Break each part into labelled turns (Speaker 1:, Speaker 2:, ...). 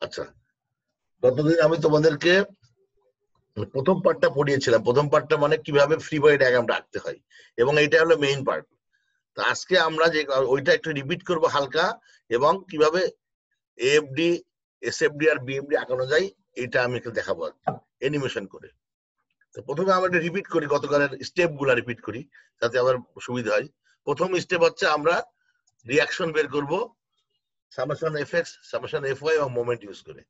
Speaker 1: আচ্ছা, গতদিন আমি তোমাদেরকে প্রথম পার্টটা পড়িয়েছিলাম। প্রথম পার্টটা মানে কিভাবে ফ্রি বডি ডায়াগ্রামটা আঁকতে হয়, এবং এটা হলো মেইন পার্ট। তো আজকে আমরা যে ওইটা একটু রিপিট করব হালকা, এবং কিভাবে এএফডি, এসএফডি আর বিএফডি আঁকানো যায় এটা আমি একটু দেখাবো অ্যানিমেশন করে। তো প্রথমে আমরা একটা রিপিট করি, গতকালের স্টেপ গুলা রিপিট করি যাতে আবার সুবিধা হয়। প্রথম স্টেপ হচ্ছে আমরা রিয়াকশন বের করব সামেশন এফএক্স, সামেশন এফওয়াই এবং মোমেন্ট ইউজ করে,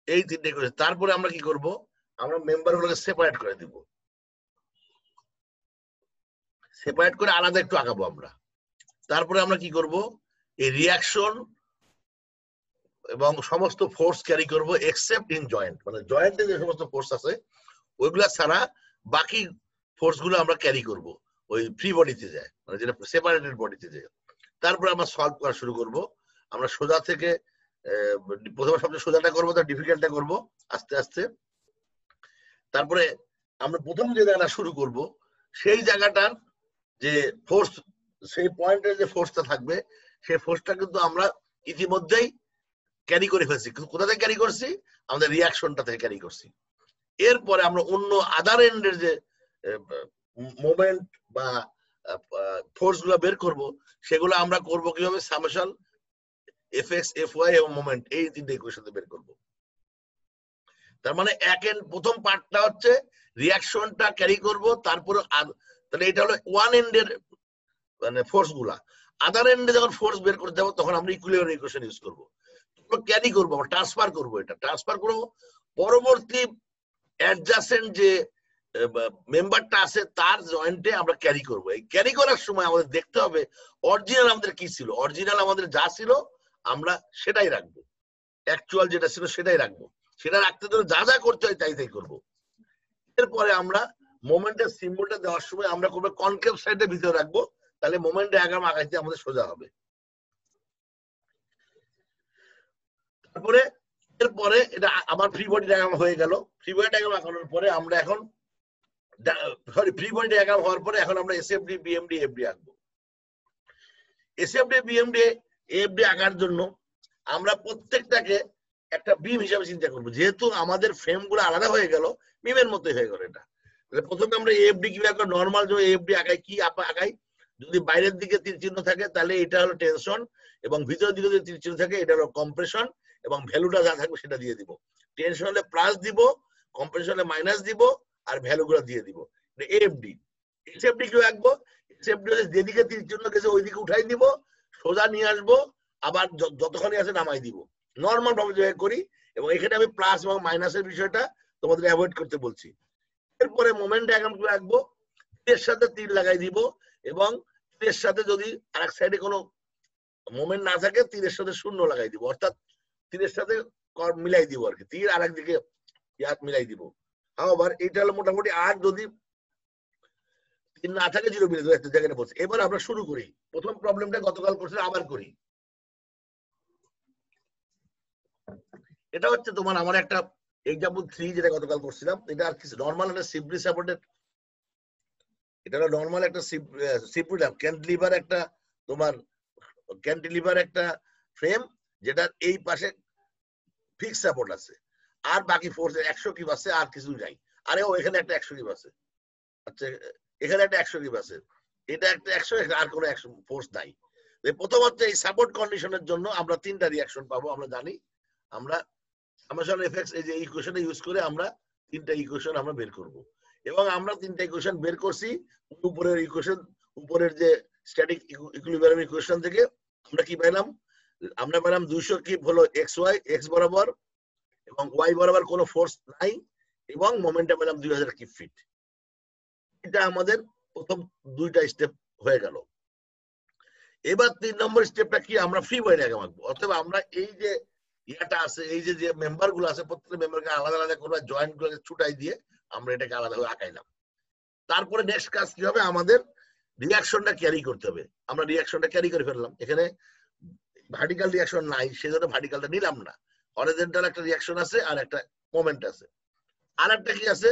Speaker 1: এই তিনটে করে। তারপরে আমরা কি করব, আমরা মেম্বার গুলোকে সেপারেট করে দিব, সেপারেট করে আলাদা একটু আঁকাবো আমরা। তারপরে আমরা কি করব, এই রিয়াকশন এবং সমস্ত ফোর্স ক্যারি করব এক্সেপ্ট ইন জয়েন্ট, মানে জয়েন্টে যে সমস্ত ফোর্স আছে ওইগুলা ছাড়া বাকি ফোর্স গুলো আমরা ক্যারি করব ওই ফ্রি বডিতে যায়, মানে যেটা সেপারেটেড বডিতে যায়। তারপরে আমরা সলভ করা শুরু করব। আমরা সোজা থেকে প্রথমে সবচেয়ে সোজাটা করবো, তার ডিফিকাল্টটা করব আস্তে আস্তে। তারপরে আমরা প্রথম যে জায়গাটা শুরু করব সেই জায়গাটার যে ফোর্স, সেই পয়েন্টের যে ফোর্সটা থাকবে সেই ফোর্সটা কিন্তু আমরা ইতিমধ্যেই ক্যারি করে ফেলছি। কোথা থেকে ক্যারি করছি, আমাদের রিয়াকশনটা থেকে ক্যারি করছি। এরপরে আমরা অন্য আদার এন্ডের যে মোমেন্ট বা ফোর্স গুলো বের করব, সেগুলো আমরা করব কিভাবে, সামেশন এফএক্স, এফওয়াই এবং মোমেন্ট, এই তিনটে ইকুয়েশন বের করব। তার মানে প্রথম পার্টটা হচ্ছে রিয়াকশনটা ক্যারি করব, তারপরে তাহলে এটা হলো ওয়ান এন্ডের মানে ফোর্স গুলা। আদার এন্ডে যখন ফোর্স বের করতে যাবো তখন আমরা ইকুইলিব্রিয়াম ইকুয়েশন ইউজ করব, ক্যারি করব, ট্রান্সফার করব, এটা ট্রান্সফার করব পরবর্তী অ্যাডজাসেন্ট যে মেম্বারটা আছে তার জয়েন্টে আমরা ক্যারি করব। এই ক্যারি করার সময় আমাদের দেখতে হবে অরিজিনাল আমাদের কি ছিল, অরিজিনাল আমাদের যা ছিল আমরা সেটাই রাখবো, অ্যাকচুয়াল যেটা ছিল সেটাই রাখবো, সেটা রাখতে গেলে যা যা করতে হয় তাই তাই করবো। এরপরে আমরা মোমেন্টের সিম্বলটা দেওয়ার সময় আমরা করবো কনকেভ সাইডের ভিতরে রাখবো, তাহলে মোমেন্ট ডায়াগ্রাম আঁকাইতে আমাদের সোজা হবে। তারপরে এরপরে এটা আমার ফ্রি বডি ডায়াগ্রাম হয়ে গেল। ফ্রি বডি ডায়াগ্রাম আঁকানোর পরে আমরা এখন ফ্রি বডি ডায়াগ্রাম হওয়ার পরে এখন আমরা এসএফডি, বিএমডি, এফডি আঁকবো। এসএফডি, বিএমডি, এফডি আঁকার জন্য আমরা প্রত্যেকটাকে একটা বিম হিসাবে চিন্তা করবো, যেহেতু আমাদের ফ্রেম গুলো আলাদা হয়ে গেল, বিমের মতোই হয়ে গেল এটা। প্রথমে আমরা এফডি কিভাবে নর্মাল যে এফডি আঁকাই, কি আঁকাই, যদি বাইরের দিকে তীর চিহ্ন থাকে তাহলে এটা হলো টেনশন, এবং ভিতরের দিকে যদি তীর চিহ্ন থাকে এটা হলো কম্প্রেশন, এবং ভ্যালুটা যা থাকবে সেটা দিয়ে দিব। টেনশন হলে প্লাস দিব, কম্প্রেশন হলে মাইনাস দিব, আর ভ্যালুগুলো দিয়ে দিব। এফডি। এসএফডি কি আঁকবো, এসএফডি হলে যেদিকে তীর চিহ্ন গেছে ওইদিকে উঠাই দিব, সোজা নিয়ে আসবো, আবার যতক্ষণই আছে নামাই দিব, নর্মাল ভাবে করি। এবং এখানে আমি প্লাস এবং মাইনাসের বিষয়টা তোমাদের অ্যাভয়েড করতে বলছি। এরপরে মোমেন্ট ডায়াগ্রাম করে রাখবো, তীরের সাথে তীর লাগাই দিব, এবং তীরের সাথে যদি আরেক সাইডে কোনো মোমেন্ট না থাকে তীরের সাথে শূন্য লাগাই দিব, অর্থাৎ তীরের সাথে মিলাই দিব আর কি, তীর আরেক দিকে মিলাই দিব। আবার এটা হলো মোটামুটি, আর যদি তীর না থাকে জিরো মিলে দেবো একটা জায়গাটা বলছে। এবার আমরা শুরু করি, প্রথম প্রবলেমটা গতকাল করছি আবার করি। এটা হচ্ছে তোমার আমার একটা এক্সাম্পল 3 যেটা গতকাল করছিলাম, এটা আর কিছু নরমাল একটা সিম্পলি সাপোর্টেড, এটা হলো নরমাল একটা সিম্পলি ক্যান্টিলিভার, একটা তোমার ক্যান্টিলিভার একটা ফ্রেম, যেটার এই পাশে ফিক্স সাপোর্ট আছে, আর বাকি ফোর্স 100 কিপ আছে, আর কিছু নাই। আরে ও এখানে একটা 100 কিপ আছে, আচ্ছা এখানে একটা 100 কিপ আছে, এটা একটা 100, আর কোনো 100 ফোর্স নাই। প্রথম হচ্ছে এই সাপোর্ট কন্ডিশনের জন্য আমরা তিনটা রিয়াকশন পাবো, আমরা জানি। আমরা সামেশন এফএক্স এই যে ইকুয়েশন ইউজ করে আমরা তিনটা ইকুয়েশন আমরা বের করব, এবং আমরা তিনটা ইকুয়েশন বের করছি। উপরের ইকুয়েশন, উপরের যে স্ট্যাটিক ইকুইলিব্রিয়াম ইকুয়েশন থেকে আমরা কি পেলাম, আমরা পেলাম 200 কিপ হলো এক্স ওয়াই, এক্স বরাবর এবং ওয়াই বরাবর কোনো ফোর্স নাই, এবং মোমেন্টাম পেলাম 2000 কিপ ফিট। এটা আমাদের প্রথম দুইটা স্টেপ হয়ে গেল। এবার 3 নম্বর স্টেপটা কি, আমরা ফ্রি বডি ডায়াগ্রাম আঁকবো। অথবা আমরা এই যে ইয়াটা আছে, এই যে মেম্বার গুলো আছে, প্রত্যেক মেম্বারকে আলাদা আলাদা করে জয়েন্ট গুলোকে ছুটাই দিয়ে আমরা এটাকে আলাদা ভাবে আঁকাইলাম। তারপরে নেক্সট কাজ কি হবে, আমাদের রিয়াকশনটা ক্যারি করতে হবে। আমরা রিয়াকশনটা ক্যারি করে ফেললাম, এখানে ভার্টিক্যাল রিয়াকশন নাই সেজন্য ভার্টিক্যালটা নিলাম না, হরিজন্টাল একটা রিয়াকশন আছে আর একটা মোমেন্ট আছে। আর একটা কি আছে,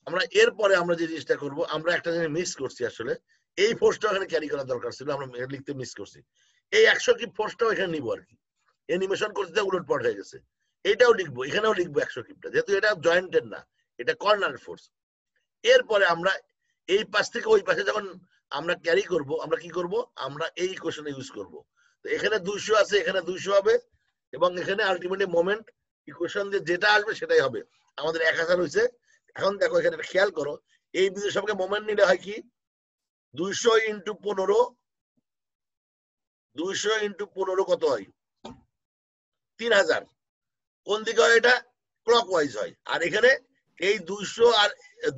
Speaker 1: আমরা এরপরে আমরা যে জিনিসটা করব, আমরা একটা জিনিস মিস করছি, আসলে এই ফোর্সটা এখানে ক্যারি করা দরকার ছিল, আমরা লিখতে মিস করছি। এই 100 কিপ ফোর্সটাও এখানে নিব আর কি, অ্যানিমেশন করতে উলটপালট হয়ে গেছে। এটাও লিখবো, এখানেও লিখবো 100 কিপটা, যেহেতু এটা জয়েন্টেড না, এটা কর্নার ফোর্স। এরপরে আমরা এই পাশ থেকে ওই পাশে যখন আমরা ক্যারি করব, আমরা কি করব, আমরা এই ইকুয়েশন ইউজ করব। তো এখানে 200 আছে, এখানে 200 হবে, এবং এখানে আলটিমেটলি মোমেন্ট ইকুয়েশন দিয়ে যেটা আসবে সেটাই হবে। আমাদের 1000 হয়েছে। এখন দেখো এখানে খেয়াল করো, এই বিন্দুর সঙ্গে মোমেন্ট নিলে হয় কি, 200 ইন্টু 15, 200 ইন্টু 15 কত হয়, 3000। কোন দিকে হয় এটা, ক্লকওয়াইজ হয়। আর এখানে এই 200 আর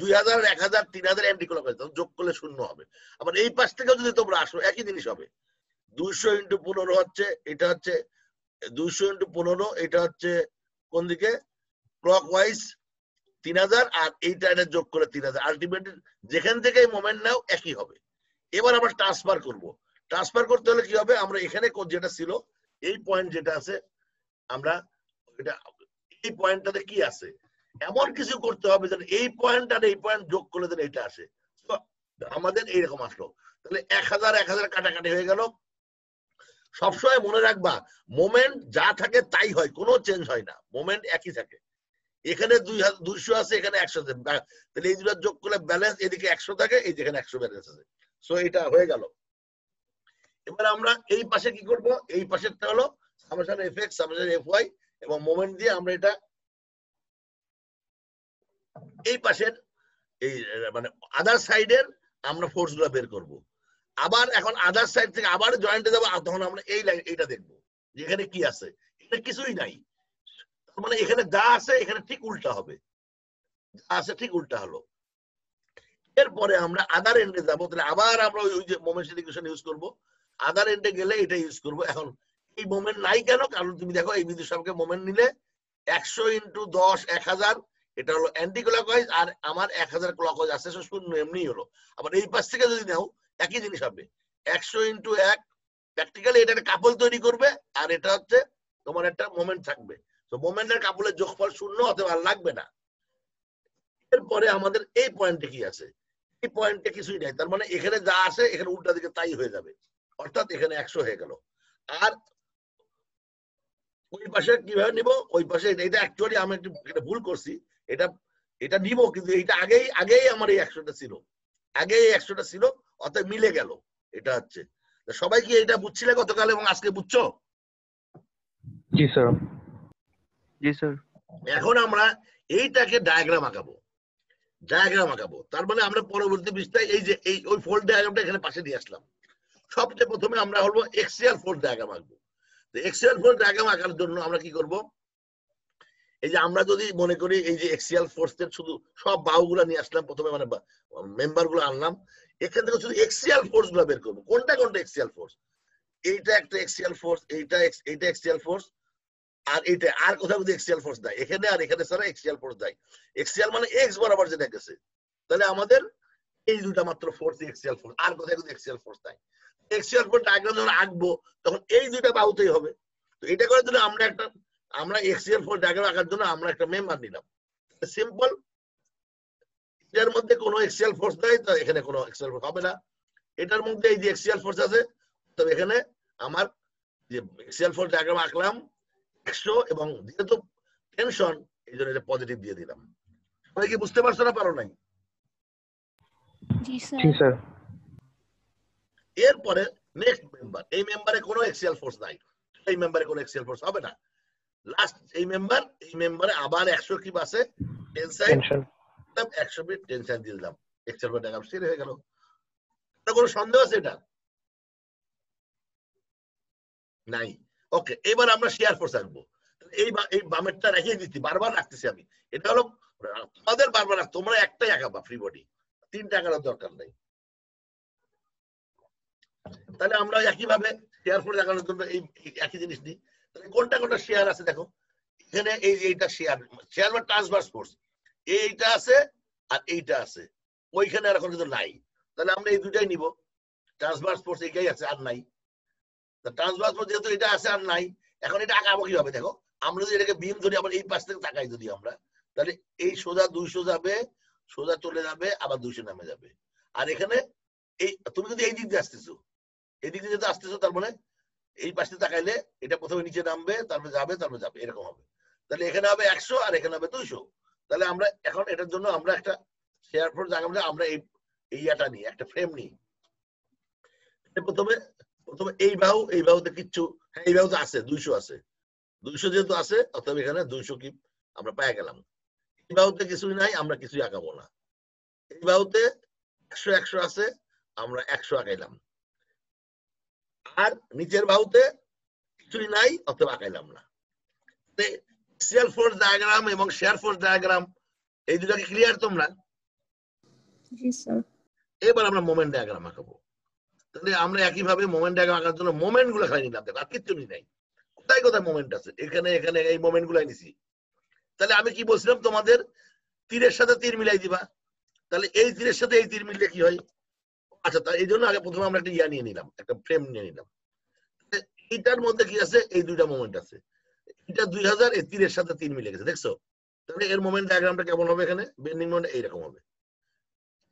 Speaker 1: 2000, 1000, 3000 অ্যান্টি ক্লকওয়াইজ, যোগ করলে 0 হবে। আবার এই পাশ থেকে যদি তোমরা আসো একই জিনিস হবে। 200 ইন্টু 15 হচ্ছে, এটা হচ্ছে 200 ইন্টু 15, এটা হচ্ছে কোন দিকে, ক্লকওয়াইজ 3000, আর এইটা এটা যোগ করে 3000। আলটিমেটলি যেখান থেকে মোমেন্ট নাও একই হবে। এবার আমরা ট্রান্সফার করব। ট্রান্সফার করতে হলে কি হবে, আমরা এখানে যেটা ছিল, এই পয়েন্ট যেটা আছে, আমরা এটা এই পয়েন্টটাতে কি আছে এমন কিছু করতে হবে যেন এই পয়েন্ট আর এই পয়েন্ট যোগ করলে যেন এটা আসে। আমাদের এইরকম আসলো। তাহলে 1000 1000 কাটাকাটি হয়ে গেল। সবসময় মনে রাখবা, মোমেন্ট যা থাকে তাই হয়, কোনো চেঞ্জ হয় না, মোমেন্ট একই থাকে। এখানে 200 আছে, এখানে 100 আছে, তাহলে এই দুটো যোগ করলে ব্যালেন্স এদিকে 100 থাকে, এই যেখানে 100 ব্যালেন্স আছে। সো এটা হয়ে গেল। এবার আমরা এই পাশে কি করব, এই পাশেরটা হলো summation F X summation F Y, এবং মোমেন্ট দিয়ে আমরা এটা এই পাশের এই মানে আদার সাইডের আমরা ফোর্স গুলো বের করব। আবার এখন আদার সাইড থেকে আবার জয়েন্টে যাবো, তখন আমরা এইটা দেখবো যেখানে কি আছে। এখানে কিছুই নাই, মানে এখানে যা আছে এখানে ঠিক উল্টা হবে, যা আছে ঠিক উল্টা হলো। এরপরে আমরা আদার এন্ডে যাবো, তাহলে আবার আমরা ওই যে মোমেন্ট ইকুয়েশন ইউজ করব। আদার এন্ডে গেলে এটা ইউজ করব। এখন এই মোমেন্ট নাই কেন, কারণ তুমি দেখো এই বিন্দুর সঙ্গে মোমেন্ট নিলে 100 ইন্টু 10 1000, এটা হলো অ্যান্টি ক্লকওয়াইজ, আর আমার 1000 ক্লকওয়াইজ আছে, শূন্য এমনি হলো। আবার এই পাশ থেকে যদি নাও একই জিনিস হবে, 100 ইন্টু 1, প্র্যাকটিক্যালি এটা একটা কাপল তৈরি করবে, আর এটা হচ্ছে তোমার একটা মোমেন্ট থাকবে। তো মোমেন্টের কাপলের যোগফল 0 হতে আর লাগবে না। এরপরে আমাদের এই পয়েন্টে কি আছে, এই পয়েন্টে কিছুই নাই, তার মানে এখানে যা আছে এখানে উল্টা দিকে তাই হয়ে যাবে, অর্থাৎ এখানে 100 হয়ে গেল। আর ওই পাশে কিভাবে নিব, ওই পাশে এটা অ্যাকচুয়ালি আমি একটু ভুল করছি, এটা এটা নিব, কিন্তু এইটা আগেই আমার এই 100টা ছিল, আগে এই 100টা ছিল, অর্থাৎ মিলে গেল। এটা হচ্ছে, সবাই কি এটা বুঝছিলে গতকাল এবং আজকে বুঝছো?
Speaker 2: জি স্যার। জি স্যার।
Speaker 1: এখন আমরা এইটাকে ডায়াগ্রাম আঁকাবো, তার মানে আমরা পরবর্তী পৃষ্ঠায় এই যে এই ওই ফোল্ড ডায়াগ্রামটা এখানে পাশে দিয়ে আসলাম। সবচেয়ে প্রথমে আমরা হলো এক্সিয়াল ফোর্স ডায়াগ্রাম আঁকবো। তো এক্সিয়াল ফোর্স ডায়াগ্রাম আঁকার জন্য আমরা কি করব, এই যে আমরা যদি মনে করি এই যে এক্সিয়াল ফোর্সের শুধু সব বাহুগুলো নিয়ে আসলাম প্রথমে, মানে মেম্বার গুলো আনলাম, এখান থেকে শুধু এক্সিয়াল ফোর্স গুলো বের করবো। কোনটা কোনটা এক্সিয়াল ফোর্স, এইটা একটা এক্সিয়াল ফোর্স, এইটা এক্সিয়াল ফোর্স, আর এইটা আর কোথাও যদি এক্সিয়াল ফোর্স দেয় এখানে আর এখানে ছাড়া এক্সিয়াল ফোর্স দেয়। এক্সিয়াল মানে এক্স বরাবর যেটা গেছে, তাহলে আমাদের এই দুটা মাত্র ফোর্স এক্সিয়াল ফোর্স, আর কোথায় যদি এক্সিয়াল ফোর্স দেয়। এক্সিয়াল ফোর্স ডায়াগ্রাম যখন আঁকবো তখন এই দুইটা বাহুতেই হবে। তো এটা করার জন্য আমরা এক্সিয়াল ফোর্স ডায়াগ্রাম আঁকার জন্য আমরা একটা মেম্বার নিলাম, সিম্পল। এটার মধ্যে কোনো এক্সিয়াল ফোর্স নাই, তো এখানে কোনো এক্সিয়াল ফোর্স হবে না। এটার মধ্যে এই যে এক্সিয়াল ফোর্স আছে, তবে এখানে আমার যে এক্সিয়াল ফোর্স ডায়াগ্রাম আঁকলাম 100, এবং যেহেতু টেনশন এই জন্য এটা পজিটিভ দিয়ে দিলাম। সবাই কি বুঝতে পারছো না পারো নাই?
Speaker 2: জি স্যার।
Speaker 1: এরপরে নেক্সট মেম্বার, এই মেম্বারে কোনো এক্সিয়াল ফোর্স নাই, এই মেম্বারে কোনো এক্সিয়াল ফোর্স হবে না। লাস্ট এই মেম্বারে আবার 100 কি আছে টেনসাইল, 100 বিট টেনসাইল দিয়ে দিলাম, এক্সিয়াল ফোর্স ডায়াগ্রাম শেষ হয়ে গেল। কোনো সন্দেহ আছে এটা? নাই। ওকে, এবার আমরা শেয়ার ফোর্স আঁকবো। এই বামেরটা রেখে দিচ্ছি, বারবার রাখতেছি আমি। এটা হলো তোমাদের বারবার, তোমরা একটাই আঁকাবা ফ্রি বডি, 3টা আঁকানোর দরকার নেই। তাহলে আমরা একইভাবে শেয়ার ফোর্স আঁকানোর জন্য এই একই জিনিস নিই। তাহলে কোনটা কোনটা শেয়ার আছে দেখো, এখানে এইটা শেয়ার বা ট্রান্সভার্স ফোর্স, এইটা আছে আর এইটা আছে, ওইখানে আর এখন কিন্তু নাই। তাহলে আমরা এই দুটাই নিব, ট্রান্সভার্স ফোর্স এইটাই আছে আর নাই। ট্রান্সভার্স ফোর্স যেহেতু এটা আছে আর নাই, এখন এটা আঁকাবো কিভাবে দেখো, আমরা যদি এটাকে বিম ধরি, আবার এই পাশ থেকে তাকাই যদি আমরা, তাহলে এই সোজা 200 যাবে, সোজা চলে যাবে, আবার 200 নামে যাবে। আর এখানে এই তুমি যদি এই দিক দিয়ে আসতেছো, এই দিক দিয়ে যদি আসতেছো, তার মানে এই পাশে তাকাইলে এটা প্রথমে নিচে নামবে, তারপরে যাবে এরকম হবে। তাহলে এখানে হবে 100 আর এখানে হবে 200। তাহলে আমরা এখন এটার জন্য আমরা একটা শেয়ার ফোর্স আগামী আমরা এই ইয়াটা নিই, একটা ফ্রেম নিই। প্রথমে এই বাহুতে কিচ্ছু, হ্যাঁ এই বাহুতে আছে 200 আছে, 200 যেহেতু আছে অতএব এখানে 200 কি আমরা পেয়ে গেলাম। এই বাহুতে কিছুই নাই, আমরা কিছুই আঁকাবো না। এই বাহুতে 100 আছে, আমরা 100 আঁকাইলাম। আর নিচের বাহুতে কিছুই নাই অতএব আঁকাইলাম না। এক্সিয়াল ফোর্স ডায়াগ্রাম এবং শেয়ার ফোর্স ডায়াগ্রাম এই দুটাকে ক্লিয়ার তোমরা?
Speaker 3: জি স্যার।
Speaker 1: এবার আমরা মোমেন্ট ডায়াগ্রাম আঁকাবো। তাহলে আমরা একইভাবে মোমেন্ট ডায়াগ্রাম আঁকার জন্য মোমেন্ট গুলো খাই নিলাম, দেখো আর কিচ্ছু নাই। কোথায় কোথায় মোমেন্ট আছে, এখানে এখানে এই মোমেন্ট গুলাই নিছি। তাহলে আমি কি বলছিলাম তোমাদের, তীরের সাথে তীর মিলাই দিবা। তাহলে এই তীরের সাথে এই তীর মিললে কি হয়? আচ্ছা, তাই এই জন্য আগে প্রথমে আমরা একটা ইয়া নিয়ে নিলাম, একটা ফ্রেম নিয়ে নিলাম। এইটার মধ্যে কি আছে, এই দুইটা মোমেন্ট আছে। এটা 2000, এই তীরের সাথে তীর মিলে গেছে, দেখছো? তাহলে এর মোমেন্ট ডায়াগ্রামটা কেমন হবে? এখানে বেন্ডিং মোমেন্ট এইরকম হবে।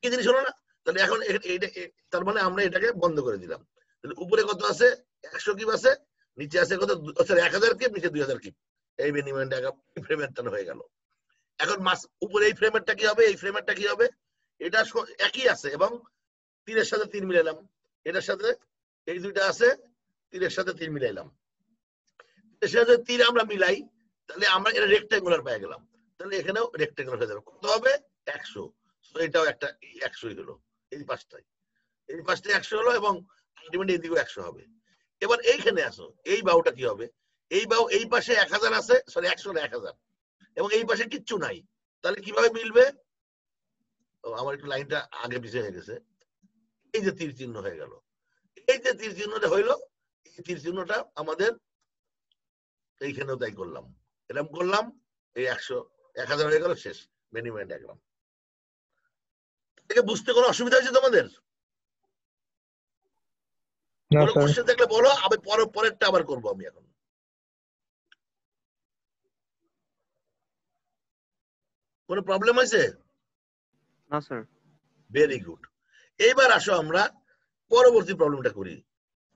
Speaker 1: কি জিনিস হলো না? তাহলে এখন এইটা তার মানে আমরা এটাকে বন্ধ করে দিলাম। তাহলে উপরে কত আছে? 100 কিপ আছে, নিচে আছে কত? সরি 1000 কিপ, নিচে 2000 কিপ। এই বেন্ডিং মোমেন্ট ডায়াগ্রাম ফ্রেমের টান হয়ে গেল। এখন উপরে এই ফ্রেমেরটা কি হবে? এই ফ্রেমেরটা কি হবে? এটা একই আছে এবং তীরের সাথে তীর মিলাইলাম। এটার সাথে এই দুইটা আছে, তীরের সাথে তীর মিলাইলাম। তীরের সাথে তীর আমরা মিলাই, তাহলে আমরা এটা রেক্ট্যাঙ্গুলার পেয়ে গেলাম। তাহলে এখানেও রেক্ট্যাঙ্গুলার হয়ে যাবে। কত হবে? 100। এটাও একটা 100ই হলো। এই পাশটাই 100 হলো এবং আলটিমেটলি এইদিকেও 100 হবে। এবার এইখানে আসো, এই বাহুটা কি হবে? এই বাহু এই পাশে 1000 আছে, সরি 100 না 1000, এবং এই পাশে কিচ্ছু নাই। তাহলে কিভাবে মিলবে? আমার একটু লাইনটা আগে পিছিয়ে হয়ে গেছে। এই যে তীর চিহ্ন হয়ে গেল, এই যে তীর চিহ্নটা হইলো, এই তীর চিহ্নটা আমাদের এইখানেও তাই করলাম, এরকম করলাম। এই 100 1000 হয়ে গেল, শেষ বেন্ডিং মোমেন্ট ডায়াগ্রাম। থেকে বুঝতে কোনো অসুবিধা হয়েছে তোমাদের? কোনো কোশ্চেন থাকলে বলো, আমি পরেরটা আবার করবো আমি এখন। কোনো প্রবলেম হয়েছে?
Speaker 2: না স্যার।
Speaker 1: Very good. এইবার আসো আমরা পরবর্তী প্রবলেমটা করি।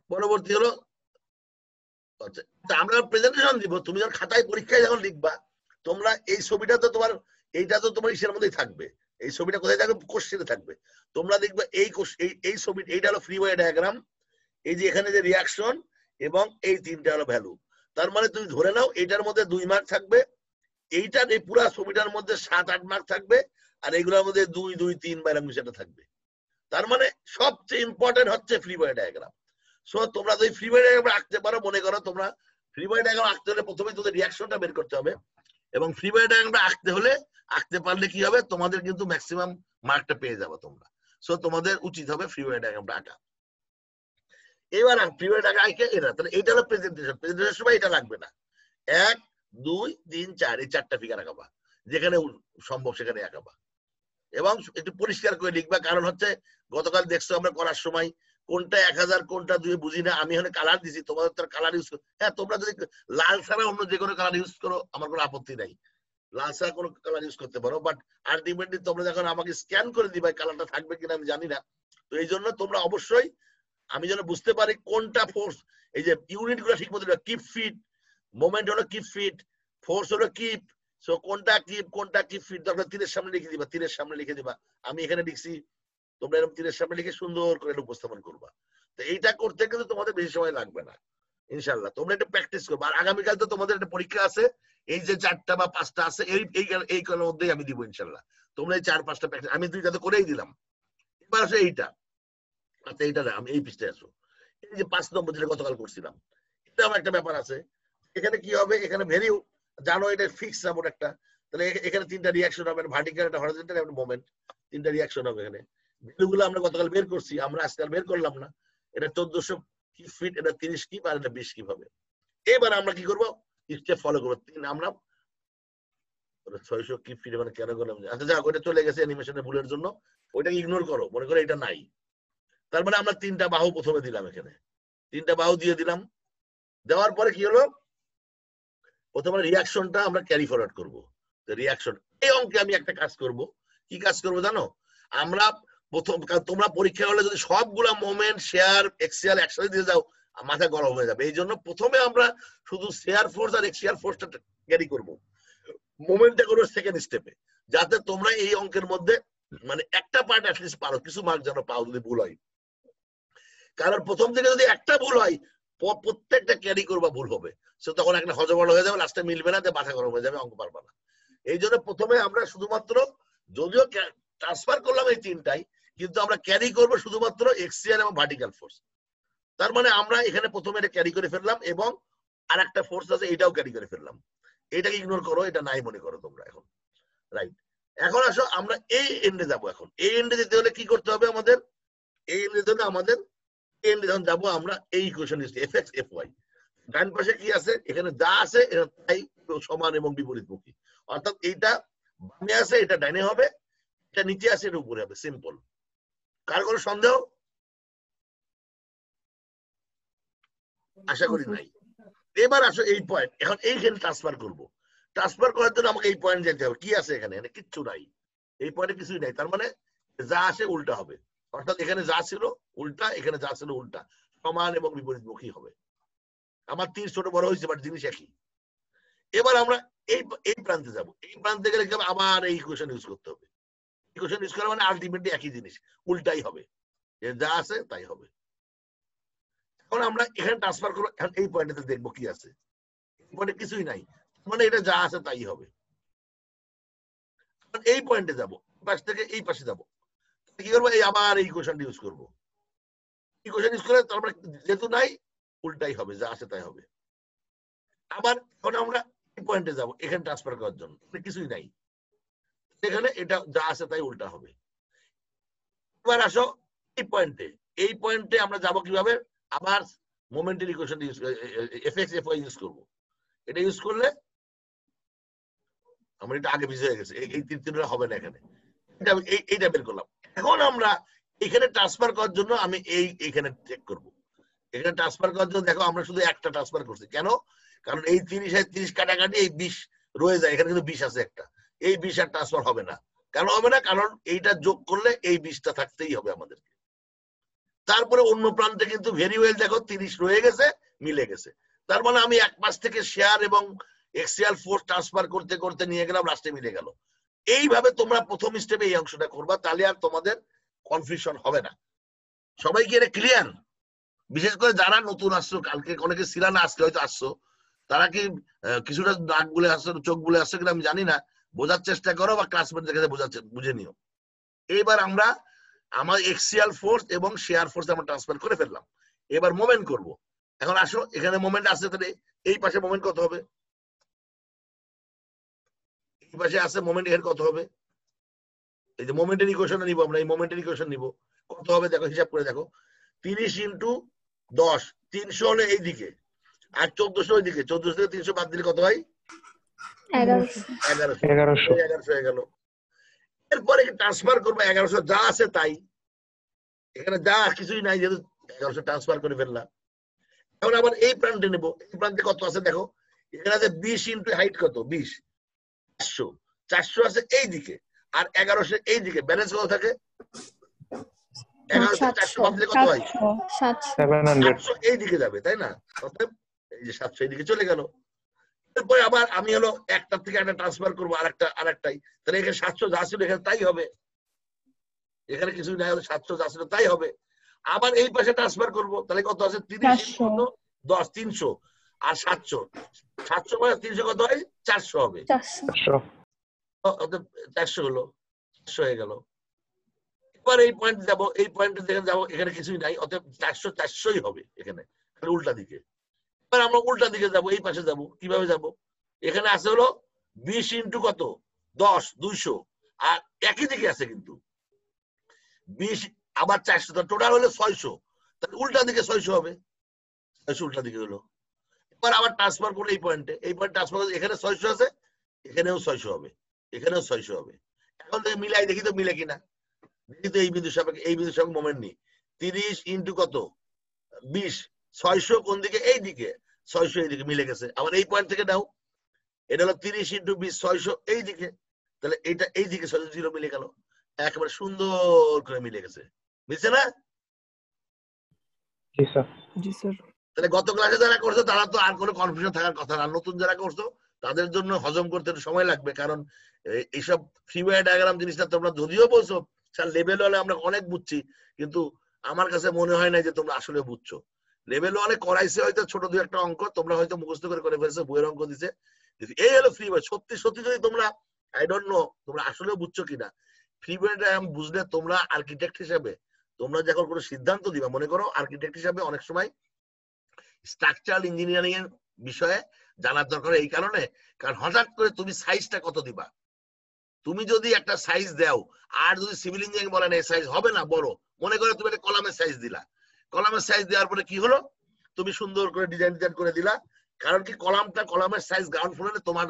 Speaker 1: পরবর্তী হলো, আচ্ছা আমরা প্রেজেন্টেশন দিব, তুমি যখন খাতায় পরীক্ষায় যখন লিখবা, তোমরা এই ছবিটা তো তোমার, এইটা তো তোমার ইসের মধ্যেই থাকবে। এই ছবিটা কোথায় থাকবে? কোশ্চেনে থাকবে। তোমরা দেখবে এই ছবি, এইটা হলো ফ্রি ওয়ে ডায়াগ্রাম। এই যে এখানে যে রিয়াকশন এবং এই তিনটা হলো ভ্যালু। তার মানে তুমি ধরে নাও এটার মধ্যে 2 মার্ক থাকবে, এইটার এই পুরা ছবিটার মধ্যে 7-8 মার্ক থাকবে, আর এইগুলোর মধ্যে 2, 2, 3 বা এরকম সেটা থাকবে। তার মানে সবচেয়ে ইম্পর্টেন্ট হচ্ছে ফ্রি ওয়ে ডায়াগ্রাম। সো তোমরা যদি ফ্রি ওয়ে ডায়াগ্রাম আঁকতে পারো, মনে করো তোমরা ফ্রি ওয়ে ডায়াগ্রাম আঁকতে হলে প্রথমে তোমাদের রিয়াকশনটা বের করতে হবে, এবং ফ্রি ওয়ে ডায়াগ্রামটা আঁকতে পারলে কি হবে? তোমাদের কিন্তু ম্যাক্সিমাম মার্কটা পেয়ে যাবে তোমরা। সো তোমাদের উচিত হবে ফ্রি ওয়ে ডায়াগ্রামটা আঁকা। এবার ফ্রি ওয়ে ডায়াগ্রাম আঁকে এটা, তাহলে এটা হলো প্রেজেন্টেশন। প্রেজেন্টেশনের সময় এটা লাগবে না। 1, 2, 3, 4 এই 4টা ফিগার আঁকাবা, যেখানে সম্ভব সেখানে আঁকাবা, এবং একটু পরিষ্কার করে লিখবা। কারণ হচ্ছে গতকাল দেখছো আমরা করার সময় কোনটা 1000 কোনটা 2 বুঝি না। আমি এখানে কালার দিছি, তোমাদের তো কালার ইউজ করো। হ্যাঁ, তোমরা যদি লাল ছাড়া অন্য যে কোনো কালার ইউজ করো, আমার কোনো আপত্তি নাই, লাল ছাড়া কোনো কালার ইউজ করতে পারো। বাট আলটিমেটলি তোমরা যখন আমাকে স্ক্যান করে দিবা, কালারটা থাকবে কিনা আমি জানি না। তো এই জন্য তোমরা অবশ্যই, আমি যেন বুঝতে পারি কোনটা ফোর্স, এই যে ইউনিট গুলো ঠিক মতো, কিপ ফিট, মোমেন্ট হলো কিপ ফিট, ফোর্স হলো কিপ। সো কোনটা কি ফিট দরকার তীরের সামনে লিখে দিবা, তীরের সামনে লিখে দিবা। আমি এখানে লিখছি, তোমরা এরকম তীরের সামনে লিখে সুন্দর করে উপস্থাপন করবা। তো এইটা করতে কিন্তু তোমাদের বেশি সময় লাগবে না, ইনশাআল্লাহ। তোমরা এটা প্র্যাকটিস করবা। আর আগামীকাল তো তোমাদের একটা পরীক্ষা আছে, এই যে 4টা বা 5টা আছে, এই কালের মধ্যেই আমি দিব ইনশাআল্লাহ। তোমরা এই 4-5টা প্র্যাকটিস, আমি 2টা তো করেই দিলাম। এবার আসো এইটা, আচ্ছা এইটা না, আমি এই পৃষ্ঠায় আসো। এই যে 5 নম্বর যেটা গতকাল করছিলাম, এটা আমার একটা ব্যাপার আছে। এখানে কি হবে? এখানে ভ্যালু জানো, এটা ফিক্স সাপোর্ট একটা। তাহলে এখানে 3টা রিয়াকশন হবে, ভার্টিক্যাল, একটা হরিজন্টাল, একটা মোমেন্ট। 3টা রিয়াকশন হবে এখানে। ভ্যালুগুলো আমরা গতকাল বের করছি, আমরা আজকাল বের করলাম না। এটা 1400 ফিট, এটা 30 কিপ, আর এটা 20 কিপ হবে। এবার আমরা কি করবো? স্টেপ ফলো করবো। আমরা 600 কিপ ফিট মানে কেন করলাম? আচ্ছা যাক, ওইটা চলে গেছে অ্যানিমেশনের ভুলের জন্য, ওইটাকে ইগনোর করো, মনে করো এটা নাই। তার মানে আমরা 3টা বাহু প্রথমে দিলাম, এখানে 3টা বাহু দিয়ে দিলাম। দেওয়ার পরে কি হলো? প্রথমে রিয়াকশনটা আমরা ক্যারি ফরওয়ার্ড করবো। রিয়াকশন, এই অঙ্কে আমি একটা কাজ করব। কি কাজ করবো জানো? আমরা প্রথম, তোমরা পরীক্ষা হলে যদি সবগুলা মোমেন্ট, শেয়ার, এক্সিয়াল একসাথে দিয়ে যাও, মাথা গরম হয়ে যাবে। এই জন্য প্রথমে আমরা শুধু শেয়ার ফোর্স আর এক্সিয়াল ফোর্সটা ক্যারি করবো, মোমেন্টটা করবো সেকেন্ড স্টেপে, যাতে তোমরা এই অঙ্কের মধ্যে মানে একটা পার্ট অ্যাটলিস্ট পারো, কিছু মার্ক যেন পাও যদি ভুল হয়। কারণ প্রথম থেকে যদি একটা ভুল হয়, প্রত্যেকটা ক্যারি করবা ভুল হবে, সে তখন একটা হজবড় হয়ে যাবে, লাস্টে মিলবে না, মাথা গরম হয়ে যাবে, অঙ্ক পারবা না। এই জন্য প্রথমে আমরা শুধুমাত্র, যদিও ট্রান্সফার করলাম এই তিনটাই, কিন্তু আমরা ক্যারি করবো শুধুমাত্র এক্সিয়াল এবং ভার্টিক্যাল ফোর্স। তার মানে আমরা এখানে প্রথমে এটা ক্যারি করে ফেললাম, এবং আর একটা ফোর্স আছে এটাও ক্যারি করে ফেললাম। এটাকে ইগনোর করো, এটা নাই মনে করো তোমরা এখন, রাইট? এখন আসো আমরা এই এন্ডে যাবো। এখন এই এন্ডে যেতে হলে কি করতে হবে আমাদের? এই এন্ডে যেতে হলে আমাদের এন্ডে যখন যাবো আমরা এই ইকুয়েশন fx fy, ডান পাশে কি আছে? এখানে যা আছে তাই সমান এবং বিপরীতমুখী, অর্থাৎ এইটা বামে আছে এটা ডাইনে হবে, এটা নিচে আছে এটা উপরে হবে, সিম্পল। কার কোনো সন্দেহ? আশা করি নাই। এবার আসো এই পয়েন্ট, এখন এইখানে ট্রান্সফার করব। ট্রান্সফার করার জন্য আমাকে এই পয়েন্ট যেতে হবে। কি আছে এখানে? কিচ্ছু নাই, এই পয়েন্টে কিছুই নাই। তার মানে যা আসে উল্টা হবে, অর্থাৎ এখানে যা ছিল উল্টা, এখানে যা ছিল উল্টা, সমান এবং বিপরীতমুখী হবে। আমার তীর ছোট বড় হয়েছে, বাট জিনিস একই। এবার আমরা এই এই প্রান্তে যাব। এই প্রান্তে গেলে আবার এই ইকুয়েশন ইউজ করতে হবে। ইকুয়েশন ইউজ করা মানে আলটিমেটলি একই জিনিস, উল্টাই হবে, যা আছে তাই হবে। এখন আমরা এখানে ট্রান্সফার করবো, এখন এই পয়েন্টে দেখবো কি আছে। এই পয়েন্টে কিছুই নাই, মানে এটা যা আছে তাই হবে। এই পয়েন্টে যাবো, পাশ থেকে এই পাশে যাবো, কি করবো? এই আবার এই ইকুয়েশনটা ইউজ করবো। ইকুয়েশন ইউজ করে তারপরে যেহেতু নাই, উল্টাই হবে, যা আছে তাই হবে। আবার এখন আমরা এই পয়েন্টে যাবো, এখানে ট্রান্সফার করার জন্য কিছুই নাই, এখানে এটা যা আছে তাই উল্টা হবে। এবার আসো এই পয়েন্টে, এই পয়েন্টে আমরা যাবো কিভাবে? আবার মোমেন্টের equation use, fx fy use করবো। এটা ইউজ করলে আমরা, এটা আগে বুঝে গেছে, এই তিনটা হবে না এখানে, এইটা বের করলাম। এখন আমরা এখানে ট্রান্সফার করার জন্য আমি এইখানে চেক করব। এখানে ট্রান্সফার করার জন্য দেখো আমরা শুধু একটা ট্রান্সফার করছি, কেন? কারণ এই 30 কাটাকাটি এই 20 রয়ে যায়, এখানে কিন্তু 20 আছে একটা, এই 20 আর ট্রান্সফার হবে না। কেন হবে না? কারণ এইটা যোগ করলে এই 20টা থাকতেই হবে আমাদেরকে। তারপরে অন্য প্রান্তে কিন্তু ভেরি ওয়েল দেখো 30 রয়ে গেছে, মিলে গেছে। তার মানে আমি এক পাশ থেকে শেয়ার এবং এক্সিয়াল ফোর্স ট্রান্সফার করতে করতে নিয়ে গেলাম, লাস্টে মিলে গেল। এইভাবে তোমরা প্রথম স্টেপে এই অংশটা করবা, তাহলে আর তোমাদের কনফিউশন হবে না। সবাই কি এটা ক্লিয়ার? বিশেষ করে যারা নতুন আসছো, কালকে অনেকে ছিলা না, আজকে হয়তো আসছো, তারা কি কিছুটা নাক বলে আসছো, চোখ বলে আসছো কিনা আমি জানি না, বোঝার চেষ্টা করো বা ক্লাসমেটদের কাছে বুঝে নিও। এইবার আমরা আমার এক্সিয়াল ফোর্স এবং শেয়ার ফোর্স আমরা ট্রান্সফার করে ফেললাম। এবার মোমেন্ট করব। এখন আসো, এখানে মোমেন্ট আছে, তাহলে এই পাশে মোমেন্ট কত হবে? এই পাশে আছে মোমেন্ট, এর কত হবে? এই যে মোমেন্টের ইকুয়েশনটা নিব আমরা, এই মোমেন্টের ইকুয়েশন নিব, কত হবে দেখো, হিসাব করে দেখো। 30 ইন্টু 10, 300 হলে এইদিকে, আর 1400 ওইদিকে, 1400 থেকে 300 বাদ দিলে কত হয়? 1100 হয়ে গেল। এরপরে ট্রান্সফার করবো 1100, যা আছে তাই, এখানে যা কিছুই নাই, যেহেতু 1100 ট্রান্সফার করে ফেললাম। এখন আবার এই প্রান্তে নেবো, এই প্রান্তে কত আছে দেখো, এখানে আছে 20 ইন্টু হাইট কত, 20, 400, 400 আছে এই দিকে, আর 1100 এই দিকে, ব্যালেন্স কত থাকে? 1100 400 বাদ দিলে কত হয়? 700 এই দিকে যাবে, তাই না? অতএব এই যে 700 এই দিকে চলে গেল। এরপরে আবার আমি হলো একটা থেকে একটা ট্রান্সফার করবো আরেকটাই, তাহলে এখানে 700 যা ছিল এখানে তাই হবে, এখানে কিছু নাই, 700 যা ছিল তাই হবে। আবার এই পাশে ট্রান্সফার করবো, তাহলে কত আছে? 30 10, 300 আর 700, 700 মানে 300 কত হয়? 400 হবে, 400 হলো, 400 হয়ে গেল। এবার এই পয়েন্ট যাবো, এই পয়েন্টে যেখানে যাবো এখানে কিছুই নাই, অতএব 400 400ই হবে এখানে, উল্টা দিকে। এবার আমরা উল্টা দিকে যাবো, এই পাশে যাবো, কিভাবে যাব? এখানে আছে হলো 20 ইন্টু কত, 10, 200, আর একই দিকে আছে কিন্তু 20 আবার 400, টোটাল হলো 600, তাহলে উল্টা দিকে 600 হবে, 600 উল্টা দিকে হলো। এবার আবার ট্রান্সফার করলে এই পয়েন্টে, এই পয়েন্ট ট্রান্সফার করলে এখানে 600 আছে, এখানেও 600 হবে, এখানেও 600 হবে। এখন থেকে মিলাই দেখি তো মিলে কিনা, দেখি তো এই বিন্দু সাপেক্ষে, এই বিন্দু সাপেক্ষে মোমেন্ট নেই। 30 ইন্টু কত, 20, 600 কোন দিকে? এই দিকে, 600 এই দিকে, মিলে গেছে। আবার এই পয়েন্ট থেকে নাও, এটা হলো 30 ইন্টু 20, 600 এই দিকে, তাহলে এইটা এই দিকে 0 মিলে গেল, একেবারে সুন্দর করে মিলে গেছে, বুঝছে না?
Speaker 2: জি স্যার।
Speaker 1: তাহলে গত ক্লাসে যারা করছো তারা তো আর কোনো কনফিউশন থাকার কথা না, নতুন যারা করছো তাদের জন্য হজম করতে একটু সময় লাগবে, কারণ এইসব ফ্রি ওয়ে ডায়াগ্রাম জিনিসটা তোমরা যদিও বলছো স্যার লেভেল হলে আমরা অনেক বুঝছি, কিন্তু আমার কাছে মনে হয় না যে তোমরা আসলে বুঝছো। লেভেল ওয়ানে করাইছে হয়তো ছোট দুই একটা অঙ্ক, তোমরা হয়তো মুখস্থ করে ফেলছো, বইয়ের অঙ্ক দিছে, এই হলো ফ্রি ওয়ে। সত্যি সত্যি যদি তোমরা আই ডোন্ট নো তোমরা আসলে বুঝছো কিনা, ফ্রি ওয়ে ডায়াগ্রাম বুঝলে তোমরা আর্কিটেক্ট হিসেবে তোমরা যখন কোনো সিদ্ধান্ত দিবা, মনে করো আর্কিটেক্ট হিসাবে অনেক সময় স্ট্রাকচারাল ইঞ্জিনিয়ারিং এর বিষয়ে জানার দরকার এই কারণে, কারণ হঠাৎ করে তুমি সাইজটা কত দিবা, তুমি যদি একটা সাইজ দাও আর যদি সিভিল ইঞ্জিনিয়ারিং বলেন এই সাইজ হবে না বড়, মনে করো তুমি একটা কলামের সাইজ দিলা, কলামের সাইজ দেওয়ার পরে কি হলো, তুমি সুন্দর করে ডিজাইন করে দিলা, কারণ কি কলামের সাইজ গ্রাউন্ড ফ্লোরে তোমার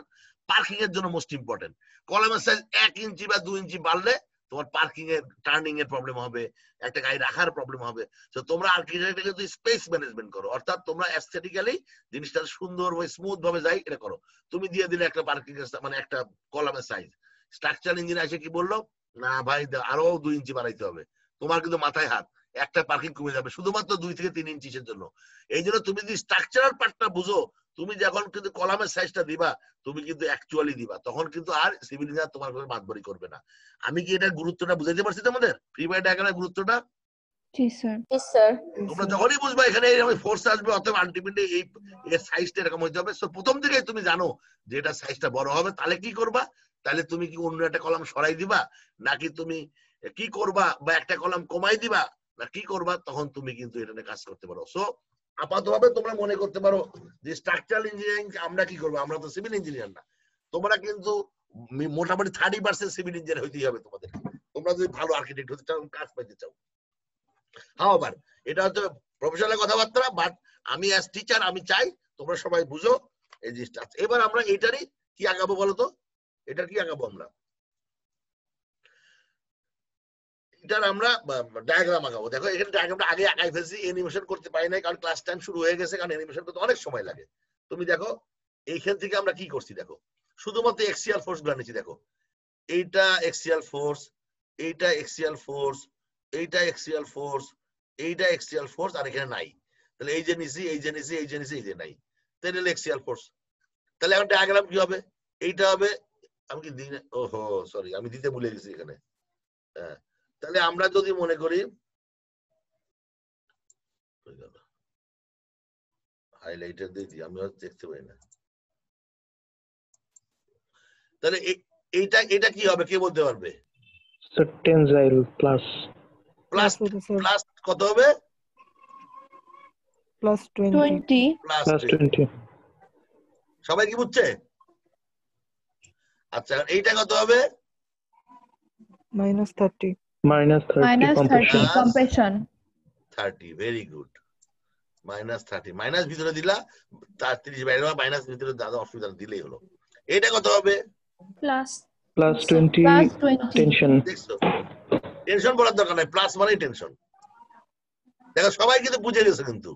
Speaker 1: পার্কিং এর জন্য মোস্ট ইম্পর্টেন্ট। কলামের সাইজ 1 ইঞ্চি বা 2 ইঞ্চি বাড়লে তোমার পার্কিং এর টার্নিং এর প্রবলেম হবে, একটা গাড়ি রাখার প্রবলেম হবে। তো তোমরা আর্কিটেক্টকে যদি স্পেস ম্যানেজমেন্ট করো, অর্থাৎ তোমরা অ্যাস্থেটিক্যালি জিনিসটা সুন্দর ভাবে স্মুথ ভাবে যাই এটা করো, তুমি দিয়ে দিলে একটা পার্কিং মানে একটা কলামের সাইজ, স্ট্রাকচারাল ইঞ্জিনিয়ার এসে কি বললো, না ভাই আরো 2 ইঞ্চি বাড়াইতে হবে, তোমার কিন্তু মাথায় হাত, একটা পার্কিং কমে যাবে শুধুমাত্র 2 থেকে 3 ইঞ্চির জন্য। এই জন্য তুমি যদি স্ট্রাকচারাল পার্টটা বুঝো, তুমি যখন কিন্তু কলামের সাইজটা দিবা তুমি কিন্তু অ্যাকচুয়ালি দিবা, তখন কিন্তু আর সিভিল ইঞ্জিনিয়ার তোমার কোনো বাদবাড়ি করবে না। আমি কি এটার গুরুত্বটা বুঝাইতে পারছি তোমাদের, ফ্রি ওয়ে ডায়াগ্রামের গুরুত্বটা?
Speaker 3: জি স্যার।
Speaker 4: জি স্যার।
Speaker 1: তোমরা যখনই বুঝবা এখানে ফোর্স আসবে অথবা আলটিমেটলি এই এর সাইজটা এরকম হইতে হবে, সো প্রথম থেকেই তুমি জানো যে এটা সাইজটা বড় হবে, তাহলে কি করবা, তাহলে তুমি কি অন্য একটা কলাম সরাই দিবা, নাকি তুমি কি করবা, বা একটা কলাম কমাই দিবা, না কি করবা, তখন তুমি কিন্তু এটা নিয়ে কাজ করতে পারো। সো আপাতভাবে তোমরা মনে করতে পারো যে স্ট্রাকচারাল ইঞ্জিনিয়ারিং আমরা কি করবো, আমরা তো সিভিল ইঞ্জিনিয়ার না, তোমরা কিন্তু মোটামুটি 30% সিভিল ইঞ্জিনিয়ার হইতেই হবে তোমাদের, তোমরা যদি ভালো আর্কিটেক্ট হতে চাও, কাজ পাইতে চাও। হাওয়ার এটা হচ্ছে প্রফেশনাল কথাবার্তা, বাট আমি অ্যাজ টিচার আমি চাই তোমরা সবাই বুঝো এই জিনিসটা। এবার আমরা এটারই কি আগাবো বলো তো, এটার কি আগাবো আমরা, এটার আমরা ডায়াগ্রাম আগাবো। দেখো এখানে ডায়াগ্রামটা আগে আগাই ফেলছি, অ্যানিমেশন করতে পারি নাই কারণ ক্লাস টাইম শুরু হয়ে গেছে, কারণ অ্যানিমেশন করতে অনেক সময় লাগে। তুমি দেখো এইখান থেকে আমরা কি করছি, দেখো শুধুমাত্র এক্সিয়াল ফোর্স গুলো নিচ্ছি, দেখো এইটা এক্সিয়াল ফোর্স, এইটা এক্সিয়াল ফোর্স, এইটা এক্সিয়াল ফোর্স, এইটা এক্সিয়াল ফোর্স, আর এখানে নাই, তাহলে এই যে নিছি, এই যে নিছি, এই যে নিছি, এই যে নাই, তাহলে এক্সিয়াল ফোর্স। তাহলে এখন ডায়াগ্রাম কি হবে, এইটা হবে, আমি কি দিই, ওহো সরি আমি দিতে ভুলে গেছি এখানে। হ্যাঁ, তাহলে আমরা যদি মনে করি হাইলাইটার দিয়ে দিই, আমি হয়তো দেখতে পাই না, তাহলে এইটা এটা কি হবে কে বলতে পারবে?
Speaker 5: টেনজাইল প্লাস
Speaker 1: প্লাস প্লাস কত হবে?
Speaker 5: প্লাস
Speaker 3: 20
Speaker 1: প্লাস
Speaker 5: 20
Speaker 1: সবাই কি বুঝছে? আচ্ছা এইটা কত হবে?
Speaker 5: Minus 30
Speaker 3: compression
Speaker 1: 30, very good, minus 30, minus ভিতরে দিলা, তার 30 বাইরে মাইনাস ভিতরে দাদা অসুবিধা দিলেই হলো। এটা কত হবে?
Speaker 3: Plus
Speaker 5: 20 tension.
Speaker 1: দেখছো টেনশন বলার দরকার নাই, প্লাস মানে টেনশন। দেখো সবাই কিন্তু বুঝে গেছে, কিন্তু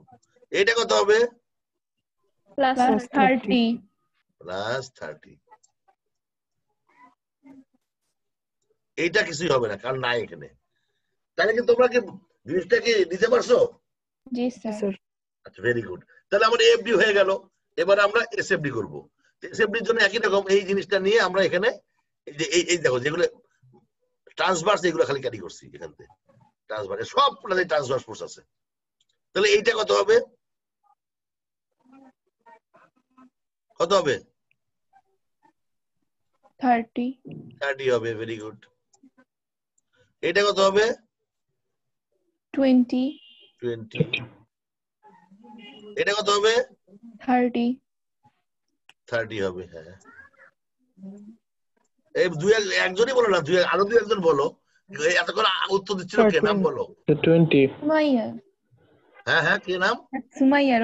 Speaker 1: এটা কত হবে?
Speaker 3: প্লাস 30
Speaker 1: প্লাস 30, এইটা কিছুই হবে না কারণ নাই এখানে। তাহলে কি তোমরা কি জিনিসটা কি নিতে পারছো?
Speaker 3: জি স্যার।
Speaker 1: আচ্ছা ভেরি গুড, তাহলে আমার এফডি হয়ে গেল। এবার আমরা এসএফডি করব। এসএফডির জন্য একই রকম এই জিনিসটা নিয়ে আমরা এখানে এই যে এই দেখো যেগুলো ট্রান্সভার্স, এগুলো খালি ক্যারি করছি এখান থেকে, ট্রান্সভার্স সব ট্রান্সভার্স ফোর্স আছে। তাহলে এইটা কত হবে? কত হবে? 30 হবে, ভেরি গুড। এটা কত হবে?
Speaker 3: 20
Speaker 1: এটা কত হবে?
Speaker 3: 30
Speaker 1: হবে। হ্যাঁ এই একজনই বলো না, আরো দুই একজন বলো, এতক্ষণ উত্তর দিচ্ছিল কে, নাম বলো।
Speaker 5: 20
Speaker 3: সুমাইয়া।
Speaker 1: হ্যাঁ কি নাম?
Speaker 3: সুমাইয়া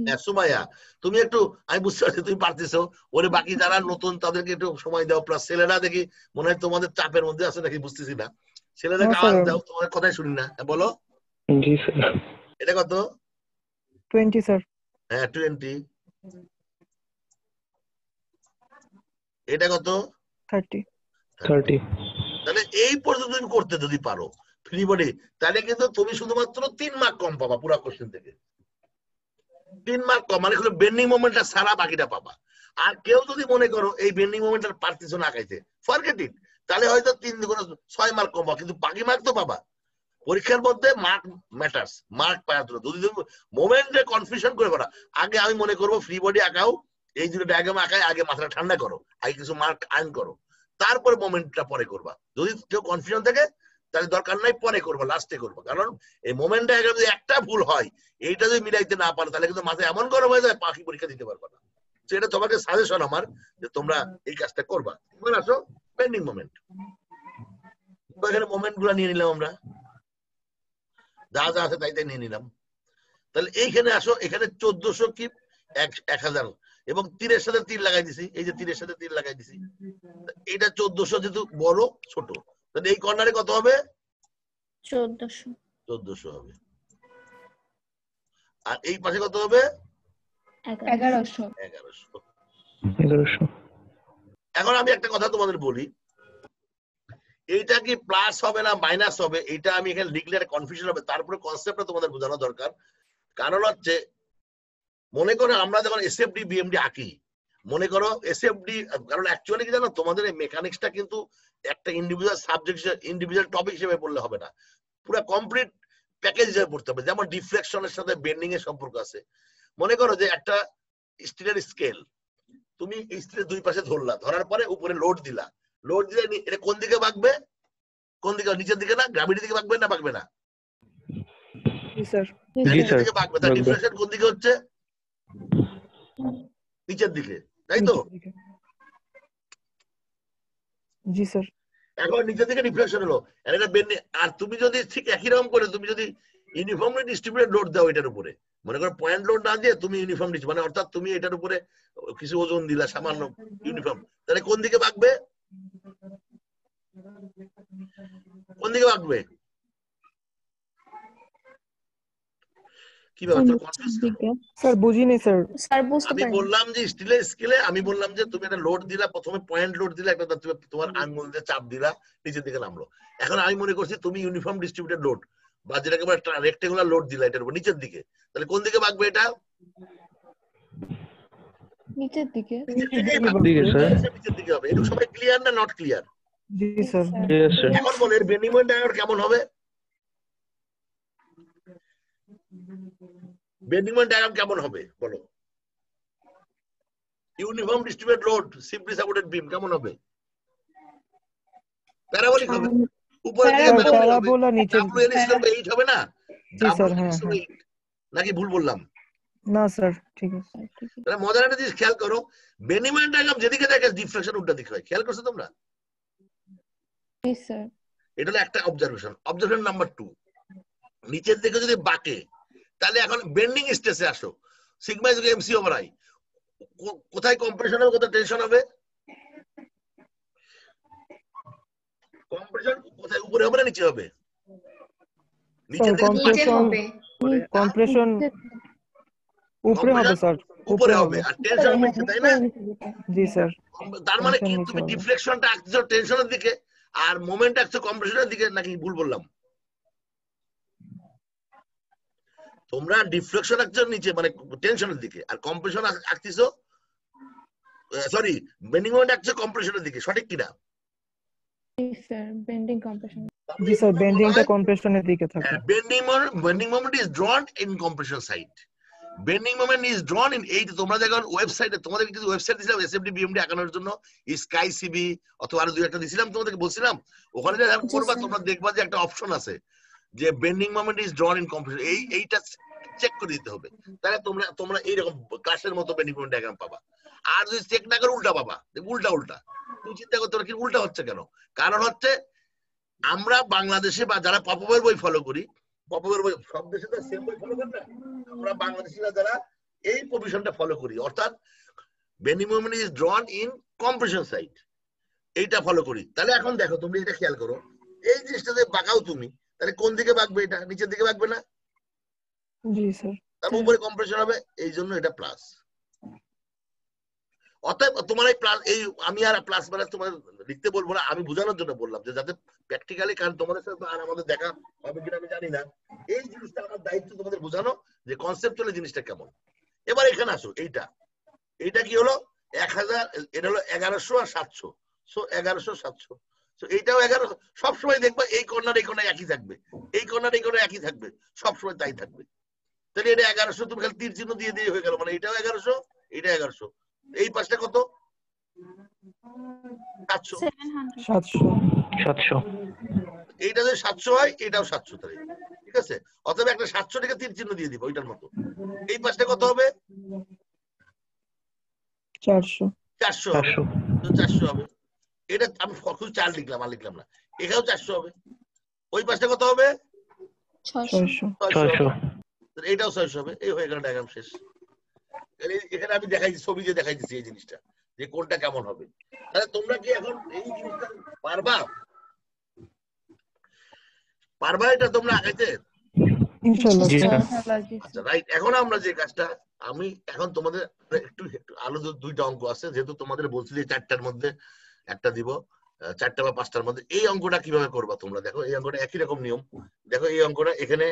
Speaker 1: হ্যাঁ সুমাইয়া, তুমি একটু, আমি বুঝতে পারছি তুমি পারতেছো, ওরে বাকি যারা নতুন তাদেরকে একটু সময় দাও। প্লাস ছেলেরা দেখি মনে হয় তোমাদের চাপের মধ্যে আছে নাকি বুঝতেছি না, ছেলেদেরকে আওয়াজ দাও, তোমার কথাই শুনি না, বলো।
Speaker 5: জি স্যার।
Speaker 1: এটা কত?
Speaker 5: 20 স্যার।
Speaker 1: হ্যাঁ 20। এটা কত?
Speaker 5: 30।
Speaker 1: তাহলে এই পর্যন্ত তুমি করতে যদি পারো ফ্রি বডি, তাহলে কিন্তু তুমি শুধুমাত্র 3 মার্ক কম পাবা পুরো কোশ্চেন থেকে। 3 মার্ক কম, মানে হলো বেন্ডিং মোমেন্টটা সারা বাকিটা পাবা। আর কেউ যদি মনে করো এই বেন্ডিং মোমেন্টটা পারতেছো না আঁকাইতে, ফরগেট ইট, তাহলে হয়তো 3 গুণ 6 মার্ক কম পাবা, কিন্তু বাকি মার্ক তো পাবা। পরীক্ষার মধ্যে মার্ক ম্যাটার্স, মার্ক পাওয়া তো যদি মোমেন্টে কনফিউশন করে পড়া। আগে আমি মনে করবো ফ্রি বডি আঁকাও, এই দুটো ডায়াগ্রাম আঁকায় আগে মাথাটা ঠান্ডা করো, আগে কিছু মার্ক আর্ন করো, তারপরে মোমেন্টটা পরে করবা। যদি কেউ কনফিউশন থাকে তাহলে দরকার নাই, পরে করবা, লাস্টে করবা। কারণ এই মোমেন্ট ডায়াগ্রাম যদি একটা ভুল হয়, এইটা যদি মিলাইতে না পারো তাহলে কিন্তু মাথায় এমন গরম হয়ে যায় পাখি পরীক্ষা দিতে পারবা না। সেটা তোমাকে সাজেশন আমার, যে তোমরা এই কাজটা করবা। এবার আসো বেন্ডিং মোমেন্ট। এখানে মোমেন্ট গুলা নিয়ে নিলাম আমরা, যা যা আছে তাই তাই নিয়ে নিলাম। তাহলে এইখানে আসো, এখানে 1400 কি 1000 এবং তীরের সাথে তীর লাগাই দিছি, এই যে তীরের সাথে তীর লাগাই দিছি, এটা 1400 যেহেতু বড় ছোট, তাহলে এই কর্নারে কত হবে? 1400 হবে। আর এই পাশে কত হবে?
Speaker 3: 1100।
Speaker 1: এখন আমি একটা কথা তোমাদের বলি, এইটা কি প্লাস হবে না মাইনাস হবে, এটা আমি এখানে লিখলে একটা কনফিউশন হবে। তারপরে কনসেপ্টটা তোমাদের বোঝানো দরকার। কারণ হচ্ছে, মনে করো আমরা যখন এসএফডি বিএমডি আঁকি, মনে করো এসএফডি, কারণ অ্যাকচুয়ালি কি জানো, তোমাদের এই মেকানিক্সটা কিন্তু একটা ইন্ডিভিজুয়াল সাবজেক্ট, ইন্ডিভিজুয়াল টপিক হিসেবে পড়লে হবে না, পুরো কমপ্লিট প্যাকেজ হিসেবে পড়তে হবে। যেমন ডিফ্লেকশনের সাথে বেন্ডিং এর সম্পর্ক আছে। মনে করো যে একটা স্টিলের স্কেল, তুমি এই স্টিলের দুই পাশে ধরলা, ধরার পরে উপরে লোড দিলা, লোড দিলে এটা কোন দিকে বাঁকবে? কোন দিকে? নিচের দিকে না, গ্র্যাভিটি দিকে বাঁকবে না বাঁকবে না? নিচের দিকে বাঁকবে। তার ডিফ্লেকশন কোন দিকে হচ্ছে? নিচের দিকে, তাই তো?
Speaker 5: জি স্যার।
Speaker 1: এখন নিচের দিকে ডিফ্লেকশন হলো, এটা বেন্ডিং। আর তুমি যদি ঠিক একই রকম করে তুমি যদি ইউনিফর্মলি ডিস্ট্রিবিউটেড লোড দাও এটার উপরে, মনে করো পয়েন্ট লোড না দিয়ে তুমি ইউনিফর্ম দিচ্ছ, মানে অর্থাৎ তুমি এটার উপরে কিছু ওজন দিলা সামান্য ইউনিফর্ম, তাহলে কোন দিকে বাঁকবে? কোন দিকে বাঁকবে? কি ব্যাপার,
Speaker 5: স্যার বুঝিনি স্যার।
Speaker 1: আমি বললাম যে স্টিলের স্কেলে আমি বললাম যে তুমি একটা লোড দিলা, প্রথমে পয়েন্ট লোড দিলা, একটা তোমার আঙ্গুল দিয়ে চাপ দিলা, নিচের দিকে নামলো। এখন আমি মনে করছি তুমি ইউনিফর্ম ডিস্ট্রিবিউটেড লোড বা যেটাকে রেক্টেঙ্গুলার লোড দিলা এটার উপর নিচের দিকে, তাহলে কোন দিকে বাঁকবে? এটা
Speaker 3: নিচের দিকে।
Speaker 1: নিচের দিকে হবে। এটা সবাই ক্লিয়ার না নট ক্লিয়ার?
Speaker 5: G sir.
Speaker 1: এখন বলেন বেন্ডিং মোমেন্ট ডায়াগ্রাম কেমন হবে? বেন্ডিং মোমেন্ট ডায়াগ্রাম কেমন হবে বলো? Uniform distributed load, simply supported বিম কেমন হবে? প্যারাবোলিক হবে, উপরের দিকে প্যারাবোলা, নিচে এইট হবে না?
Speaker 5: জি স্যার। হ্যাঁ
Speaker 1: নাকি ভুল বললাম?
Speaker 5: না স্যার ঠিক আছে।
Speaker 1: তাহলে মজার একটা জিনিস খেয়াল করো, বেন্ডিং মোমেন্ট ডায়াগ্রাম যেদিকে দেখে ডিফ্লেকশন উল্টা দিকে হয়, খেয়াল করছো তোমরা?
Speaker 3: জি স্যার।
Speaker 1: এটা হলো একটা অবজারভেশন। অবজারভেশন নাম্বার 2, নিচের দিকে যদি বাঁকে, তাহলে এখন বেন্ডিং স্ট্রেসে আসো, sigma is MC over I, কোথায় কম্প্রেশন হবে কোথায় টেনশন হবে? কম্প্রেশন কোথায়, উপরে হবে না নিচে হবে? নিচের দিকে
Speaker 5: কম্প্রেশন উপরে হবে স্যার,
Speaker 1: উপরে হবে। আর টেনশন নিচে, তাই না?
Speaker 5: জি স্যার।
Speaker 1: তার মানে কি তুমি ডিফ্লেকশনটা আঁকছো টেনশনের দিকে আর মোমেন্ট আঁকছো কম্প্রেশনের দিকে, নাকি ভুল বললাম? তোমরা ডিফ্লেকশন আঁকছো নিচে মানে টেনশনের দিকে, আর কম্প্রেশন আঁকতেছো, সরি বেন্ডিং মোমেন্ট আঁকছো কম্প্রেশনের দিকে, সঠিক কিনা?
Speaker 3: জি স্যার, বেন্ডিং কম্প্রেশন।
Speaker 5: জি স্যার, বেন্ডিংটা কম্প্রেশনের দিকে থাকে।
Speaker 1: Bending moment is drawn in compression side. Bending moment is drawn in, এই তোমরা দেখো ওয়েবসাইটে, তোমাদের কিছু ওয়েবসাইট দিছিলাম এসএফডি বিএমডি আঁকানোর জন্য, স্কাই সিবি অথবা আরো দুই একটা দিছিলাম তোমাদেরকে, বলছিলাম ওখানে যখন করবা তোমরা দেখবা যে একটা অপশন আছে যে bending moment is drawn in compression, এইটা চেক করে দিতে হবে। তাহলে তোমরা এইরকম ক্লাসের মতো বেন্ডিং মোমেন্ট ডায়াগ্রাম পাবা। আর যদি চেক না করে উল্টা পাবা, উল্টা তুমি চিন্তা করতে পারো কি উল্টা হচ্ছে কেন? কারণ হচ্ছে আমরা বাংলাদেশে বা যারা পপবের বই ফলো করি, পপবের বই সব দেশে তো সেম বই ফলো করে না, আমরা বাংলাদেশিরা যারা এই পজিশনটা ফলো করি, অর্থাৎ bending moment is drawn in compression side, এইটা ফলো করি। তাহলে এখন দেখো তুমি এটা খেয়াল করো, এই জিনিসটাতে বাঁকাও তুমি, তাহলে কোন দিকে বাঁকবে? এটা নিচের দিকে বাঁকবে না?
Speaker 5: জি স্যার।
Speaker 1: তার উপরে কম্প্রেশন হবে, এই জন্য এটা প্লাস। অতএব তোমার এই প্লাস, এই আমি আর প্লাস মাইনাস তোমার লিখতে বলবো না, আমি বোঝানোর জন্য বললাম যে যাতে প্র্যাকটিক্যালি, কারণ তোমাদের সাথে আর আমাদের দেখা হবে কিনা আমি জানি না, এই জিনিসটা আমার দায়িত্ব তোমাদের বোঝানো যে কনসেপ্চুয়ালি জিনিসটা কেমন। এবার এখানে আসো, এইটা কি হলো 1000, এটা হলো 1100 আর 700, সো 1100 700, সো এইটাও 11, সবসময় দেখবা এই কর্নার এই কর্নার একই থাকবে, এই কর্নার এই কর্নার একই থাকবে, সবসময় তাই থাকবে। তাহলে এটা 1100, তুমি খালি তীর চিহ্ন দিয়ে দিয়ে হয়ে গেল, মানে এটাও 1100, এটা 1100, এই পাশটা কত 700,
Speaker 5: 700
Speaker 1: এইটা যদি 700 হয় এটাও 700, তাহলে ঠিক আছে। অথবা একটা 700 টাকা তীর চিহ্ন দিয়ে দিব ওইটার মতো। এই পাশটা কত হবে
Speaker 5: 400
Speaker 1: 400 হবে, তো 400 হবে। এটা আমি শুধু 4 লিখলাম, আর লিখলাম না, এখানেও 400 হবে। ওই পাশটা কত হবে
Speaker 5: 600
Speaker 1: 600, এইটাও 600 হবে। এই হয়ে গেল ডায়াগ্রাম শেষ। এখানে আমি দেখাইছি, ছবি দিয়ে দেখাই দিচ্ছি এই জিনিসটা যে কোনটা কেমন হবে। তাহলে তোমরা কি এখন এই জিনিসটা পারবা এটা তোমরা আগাইতে?
Speaker 5: ইনশাআল্লাহ
Speaker 2: জি
Speaker 5: স্যার।
Speaker 2: স্যার।
Speaker 1: আচ্ছা রাইট, এখন আমরা যে কাজটা, আমি এখন তোমাদের একটু আলো দুইটা অঙ্ক আছে, যেহেতু তোমাদের বলছি যে 4টার মধ্যে একটা দিব, 4টা বা 5টার মধ্যে। এই অঙ্কটা কিভাবে করবা তোমরা দেখো, এই অঙ্কটা একই রকম নিয়ম। দেখো এই অঙ্কটা এখানে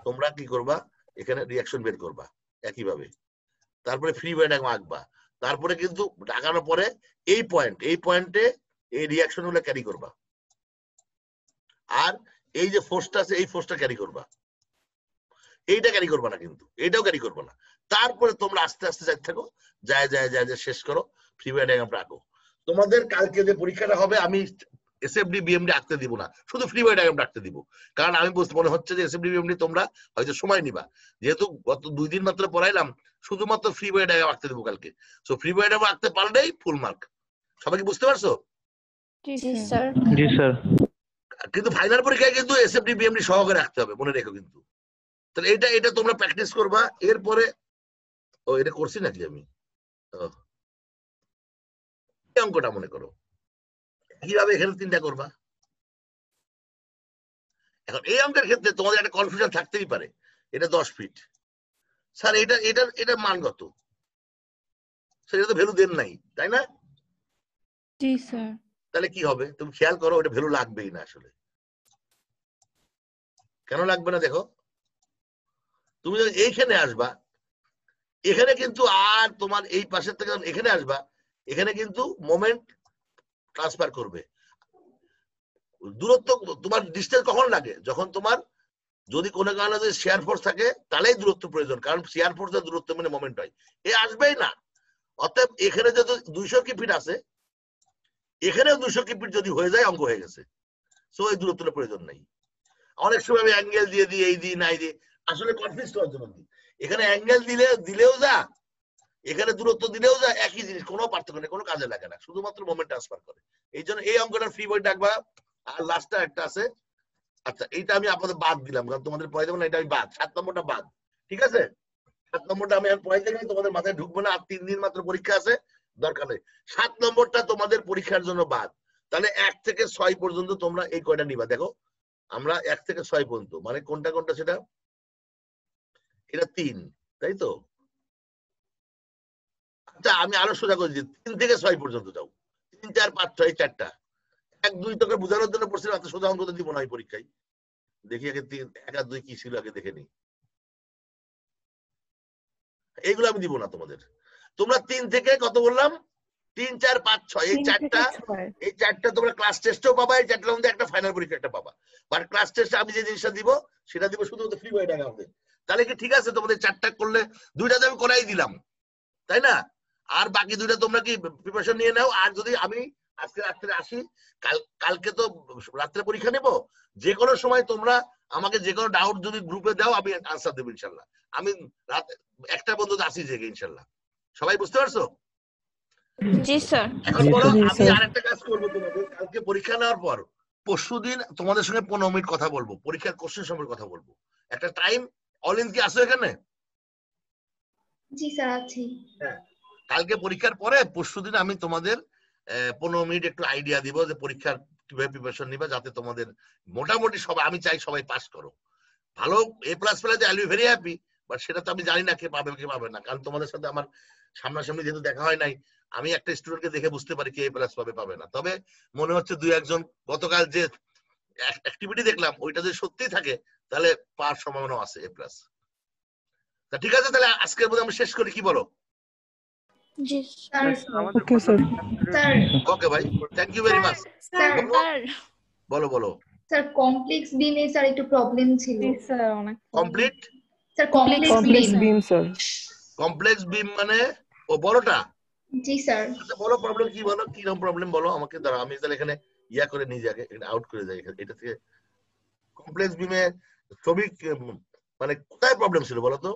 Speaker 1: তোমরা কি করবা, এখানে রিয়াকশন বের করবা একইভাবে, তারপরে ফ্রি ডায়াগ্রাম আঁকবা, তারপরে কিন্তু আঁকানোর পরে এই পয়েন্টে এই রিয়াকশন গুলো ক্যারি করবা, আর এই যে ফোর্সটা আছে এই ফোর্সটা ক্যারি করবা, এইটা ক্যারি করবা না, কিন্তু এইটাও ক্যারি করবা না। তারপরে তোমরা আস্তে আস্তে যাইতে থাকো, যায় শেষ করো, ফ্রি ডায়াগ্রামটা আঁকো। তোমাদের কালকে যে পরীক্ষাটা হবে আমি এসএফডি বিএমডি আঁকতে দিব না, শুধু ফ্রি ডায়াগ্রামটা আঁকতে দিব। কারণ আমি মনে হচ্ছে যে এসএফডি বিএমডি তোমরা হয়তো সময় নিবা, যেহেতু গত 2 দিন মাত্র পড়াইলাম, শুধুমাত্র ফ্রি ডায়াগ্রাম আঁকতে দিব কালকে। সো ফ্রি ডায়াগ্রাম আঁকতে পারলেই ফুল মার্ক। সবাই কি বুঝতে পারছো?
Speaker 3: জি স্যার।
Speaker 2: জি স্যার।
Speaker 1: কিন্তু ফাইনাল পরীক্ষায় কিন্তু এসএফডি বিএমডি সহকারে রাখতে হবে, মনে রেখো কিন্তু। তাহলে এটা তোমরা প্র্যাকটিস করবা। এরপরে এটা করছি নাকি আমি, অঙ্কটা মনে করো কিভাবে এখানে 3টা করবা। এখন এই অঙ্কের ক্ষেত্রে তোমাদের একটা কনফিউশন থাকতেই পারে, এটা 10 ফিট, স্যার এটা মানগত, সেটা তো ভ্যালু দেন নাই, তাই না?
Speaker 3: জি স্যার।
Speaker 1: তাহলে কি হবে তুমি খেয়াল করো, ওটা ভ্যালু লাগবেই না। আসলে কেন লাগবে না দেখো, তুমি যদি এইখানে আসবা, এখানে কিন্তু আর তোমার এই পাশের থেকে এখানে আসবা, এখানে কিন্তু মোমেন্ট ট্রান্সফার করবে। দূরত্ব তোমার ডিস্টেন্স কখন লাগে, যখন তোমার যদি কোনো কারণে যদি শেয়ার ফোর্স থাকে তাহলেই দূরত্ব প্রয়োজন, কারণ শেয়ার ফোর্সের দূরত্ব মানে মোমেন্ট হয়, এ আসবেই না। অতএব এখানে যত 200 কি ফিট আছে, এখানেও 200 কি ফিট যদি হয়ে যায় অঙ্ক হয়ে গেছে, সো এই দূরত্বটা প্রয়োজন নাই। অনেক সময় আমি অ্যাঙ্গেল দিয়ে দিই, এই দিই নাই দিই, আসলে কনফিউজ হওয়ার জন্য দিই। এখানে অ্যাঙ্গেল দিলেও যা, এখানে দূরত্ব দিলেও যা, একই জিনিস, কোনো পার্থক্য নেই, কোনো কাজে লাগে না, শুধুমাত্র মোমেন্ট ট্রান্সফার করে। এই জন্য এই অঙ্কটার ফ্রি বই ডাকবা। আর লাস্টটা একটা আছে, আচ্ছা এইটা আমি আপনাদের বাদ দিলাম, কারণ তোমাদের পড়াই দেবো না, এটা আমি বাদ, 7 নম্বরটা বাদ, ঠিক আছে? 7 নম্বরটা আমি আর পড়াইতে গেলে তোমাদের মাথায় ঢুকবো না, আর 3 দিন মাত্র পরীক্ষা আছে, দরকার নেই। 7 নম্বরটা তোমাদের পরীক্ষার জন্য বাদ। তাহলে 1 থেকে 6 পর্যন্ত তোমরা এই কয়টা নিবা। দেখো আমরা 1 থেকে 6 পর্যন্ত, মানে কোনটা সেটা, এটা 3, তাই তো? আচ্ছা আমি আরো সোজা করে দিচ্ছি, 3 থেকে 6 পর্যন্ত যাও, 3 4 5 6 4টা। 1 2 তোকে বোঝানোর জন্য পড়ছিলাম, এত সোজা অঙ্ক তো দিব না এই পরীক্ষায়। দেখি আগে 1 আর 2 কি ছিল আগে দেখে নি, এইগুলো আমি দিব না তোমাদের। তোমরা 3 থেকে কত বললাম, 3 4 5 6, এই চারটা তোমরা ক্লাস টেস্টেও পাবা, এই চারটার মধ্যে একটা ফাইনাল পরীক্ষা একটা পাবা। বাট ক্লাস টেস্টে আমি যে জিনিসটা দিব সেটা দিব শুধুমাত্র ফ্রি বই ডায়াগ্রাম। তাহলে কি ঠিক আছে? তোমাদের 4টা করলে 2টা তো আমি করাই দিলাম, তাই না? আর বাকি 2টা তোমরা কি প্রিপারেশন নিয়ে নাও। আর যদি আমি আজকে রাত্রে আসি, কালকে তো রাত্রে পরীক্ষা নেব, যে কোনো সময় তোমরা আমাকে যে কোনো ডাউট যদি গ্রুপে দাও আমি আনসার দেবো ইনশাল্লাহ। আমি রাত 1টা পর্যন্ত আসি জেগে ইনশাল্লাহ। সবাই বুঝতে পারছো?
Speaker 3: জি স্যার।
Speaker 1: এখন বলো, আমি আরেকটা কাজ করবো তোমাদের, কালকে পরীক্ষা নেওয়ার পর পরশুদিন তোমাদের সঙ্গে 15 মিনিট কথা বলবো, পরীক্ষার কোশ্চেন সম্পর্কে কথা বলবো, একটা টাইম। অলিন কি আসো এখানে?
Speaker 4: জি স্যার আছি।
Speaker 1: হ্যাঁ, কালকে পরীক্ষার পরে পরশুদিন আমি তোমাদের 15 মিনিট একটু আইডিয়া দিব যে পরীক্ষার কিভাবে প্রিপারেশন নিবা, যাতে তোমাদের মোটামুটি সবাই, আমি চাই সবাই পাস করো। ভালো A+ পেলে I will be very happy, but সেটা তো আমি জানি না কে পাবে কে পাবে না, কারণ তোমাদের সাথে আমার সামনাসামনি যেহেতু দেখা হয় নাই, আমি একটা স্টুডেন্টকে দেখে বুঝতে পারি কে A+ পাবে পাবে না। তবে মনে হচ্ছে 2-1 গতকাল যে অ্যাক্টিভিটি দেখলাম ওইটা যদি সত্যি থাকে তাহলে পাওয়ার সম্ভাবনা আছে A+। তা ঠিক আছে, তাহলে আজকের মধ্যে আমরা শেষ করি, কি বলো?
Speaker 3: জি
Speaker 4: sir
Speaker 5: okay sir.
Speaker 4: Sir
Speaker 1: okay ভাই, thank you very much.
Speaker 4: Sir
Speaker 1: বলো বলো।
Speaker 4: স্যার কমপ্লেক্স বিমে স্যার একটু প্রবলেম ছিল।
Speaker 3: স্যার অনেক
Speaker 1: complete
Speaker 4: sir complex
Speaker 5: complex
Speaker 4: beam.
Speaker 5: Beam sir.
Speaker 1: Complex beam মানে ও বড়টা?
Speaker 4: জি স্যার।
Speaker 1: আচ্ছা বলো, প্রবলেম কি, বলো কি রকম প্রবলেম বলো আমাকে। দাঁড়াও আমি তাহলে এখানে ইয়া করে নিয়ে যাকে আউট করে যাই এটা থেকে। কমপ্লেক্স বিমে ছবি মানে কোথায় প্রবলেম ছিল বলো তো?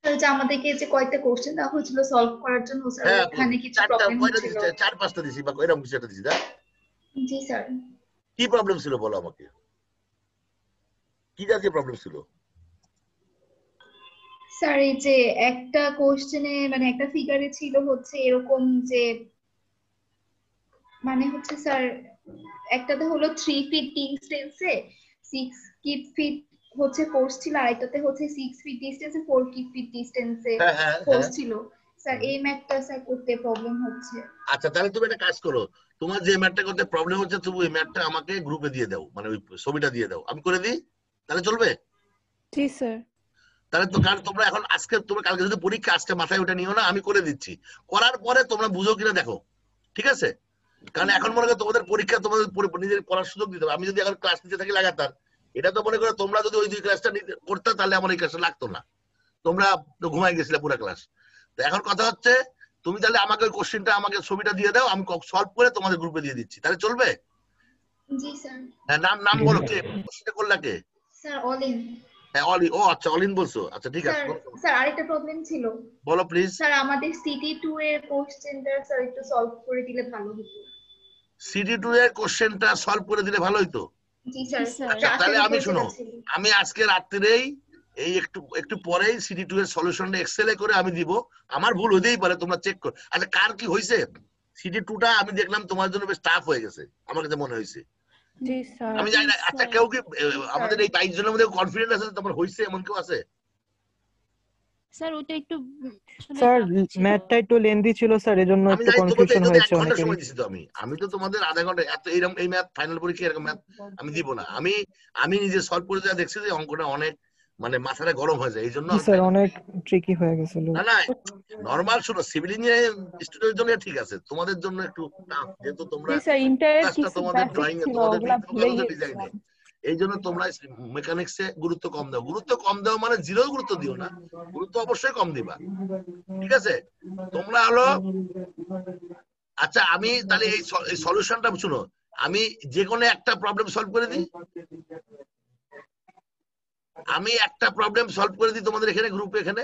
Speaker 4: স্যার যে আমাদেরকে যে কয়েকটা কোশ্চেন দেওয়া হয়েছিল সলভ করার জন্য স্যার
Speaker 1: হ্যাঁ,
Speaker 4: ওখানে কিছু
Speaker 1: চারটা
Speaker 4: প্রবলেম
Speaker 1: কয়টা
Speaker 4: হচ্ছিল।
Speaker 1: দিছি, 4-5টা দিছি বা এরকম কিছু একটা দিছি না?
Speaker 4: জি স্যার।
Speaker 1: কি প্রবলেম ছিল বলো আমাকে, কি জাতীয় প্রবলেম ছিল?
Speaker 4: স্যার এই যে একটা কোশ্চেনে মানে একটা ফিগারে ছিল হচ্ছে এরকম যে মানে হচ্ছে স্যার একটাতে হলো 3 ফিট ডিস্টেন্সে 6 ফিট হচ্ছে ফোর্স ছিল, আরেকটাতে হচ্ছে 6 ফিট ডিস্টেন্সে 4 ফিট ডিস্টেন্সে
Speaker 1: হ্যাঁ হ্যাঁ
Speaker 4: ফোর্স
Speaker 1: হ্যাঁ।
Speaker 4: ছিল। স্যার এই ম্যাথটা স্যার করতে প্রবলেম হচ্ছে।
Speaker 1: আচ্ছা তাহলে তুমি একটা কাজ করো, তোমার যে ম্যাথটা করতে প্রবলেম হচ্ছে তুমি ওই ম্যাথটা আমাকে গ্রুপে দিয়ে দাও, মানে ওই ছবিটা দিয়ে দাও, আমি করে দিই, তাহলে চলবে?
Speaker 3: জি স্যার।
Speaker 1: তাহলে তো কারণ তোমরা এখন আজকে তোমরা কালকে যদি পরীক্ষা আজকে মাথায় ওটা নিও না, আমি করে দিচ্ছি, করার পরে তোমরা বুঝো কিনা দেখো, ঠিক আছে? কারণ এখন মনে করো তোমাদের পরীক্ষা, তোমাদের নিজের পড়ার সুযোগ দিতে হবে। আমি যদি এখন ক্লাস নিতে থাকি লাগাতার, এটা তো মনে করো তোমরা যদি ওই 2 ক্লাসটা করতে তাহলে আমার এই ক্লাসটা লাগতো না, তোমরা তো ঘুমাই গেছিলে পুরো ক্লাস। তো এখন কথা হচ্ছে তুমি তাহলে আমাকে ওই কোশ্চেনটা আমাকে ছবিটা দিয়ে দাও, আমি সলভ করে তোমাদের গ্রুপে দিয়ে দিচ্ছি, তাহলে চলবে?
Speaker 4: জি স্যার।
Speaker 1: হ্যাঁ, নাম নাম বলো, কে কোশ্চেনটা করলা কে?
Speaker 4: স্যার অলিন।
Speaker 1: হ্যাঁ অলি, ও আচ্ছা অলিন বলছো, আচ্ছা ঠিক আছে
Speaker 4: স্যার স্যার আরেকটা প্রবলেম ছিল।
Speaker 1: বলো প্লিজ।
Speaker 4: স্যার আমাদের সিটি 2 এর কোশ্চেনটা স্যার একটু সলভ করে দিলে ভালো হতো।
Speaker 1: সিডি2 এর কোশ্চেনটা সলভ করে দিলে ভালো হইতো।
Speaker 4: জি স্যার।
Speaker 1: আচ্ছা তাহলে আমি শুনো, আমি আজকে রাত্রেই এই একটু পরেই সিডি2 এর সলিউশনটা এক্সেলে করে আমি দিব, আমার ভুল হইতেই পারে, তোমরা চেক করো। আচ্ছা কার কি হয়েছে, সিডি2টা আমি দেখলাম তোমার জন্য বেশ টাফ হয়ে গেছে, আমার কাছে মনে হয়েছে।
Speaker 3: জি স্যার।
Speaker 1: আমি জানি না, আচ্ছা কেউ কি আমাদের এই 22 জনের মধ্যে কনফিডেন্ট আছে তোমার হয়েছে এমন কেউ আছে?
Speaker 3: স্যার ওটা একটু
Speaker 5: স্যার ম্যাথটা একটু লেন্দি ছিল স্যার, এজন্য
Speaker 1: আমি
Speaker 5: একটু
Speaker 1: জানি তোমাদের
Speaker 5: কনফিউশন
Speaker 1: এই জন্য 1
Speaker 5: হয়েছে
Speaker 1: ঘন্টা
Speaker 5: অনেকেরই।
Speaker 1: সময় দিছি, তো আমি তো তোমাদের আধা ঘন্টা এত এরকম এই ম্যাথ ফাইনাল পরীক্ষা এরকম ম্যাথ আমি দিব না। আমি নিজে সলভ করে যা দেখছি যে অঙ্কটা অনেক মানে মাথাটা গরম হয়ে যায়, এই জন্য
Speaker 5: স্যার অনেক ট্রিকি হয়ে গেছিল।
Speaker 1: না না নরমাল। শোনো সিভিল ইঞ্জিনিয়ারিং স্টুডেন্টের জন্য ঠিক আছে, তোমাদের জন্য একটু টাফ, যেহেতু তোমরা
Speaker 6: স্যার ইন্টারের
Speaker 1: ক্লাসটা
Speaker 6: কিছু
Speaker 1: তোমাদের
Speaker 6: বেসিক
Speaker 1: ড্রয়িং এ,
Speaker 6: ছিল
Speaker 1: তোমাদের
Speaker 6: ওগুলা ভুলে
Speaker 1: ডিজাইনে,
Speaker 6: গিয়েছিলাম।
Speaker 1: এই জন্য তোমরা মেকানিক্সে গুরুত্ব কম দাও। গুরুত্ব কম দাও মানে জিরো গুরুত্ব দিও না, গুরুত্ব অবশ্যই কম দিবা, ঠিক আছে? তোমরা হলো আচ্ছা আমি তাহলে এই সলিউশনটা শুনো, আমি যে কোনো একটা প্রবলেম সলভ করে দিই, আমি একটা প্রবলেম সলভ করে দিই তোমাদের এখানে গ্রুপে এখানে,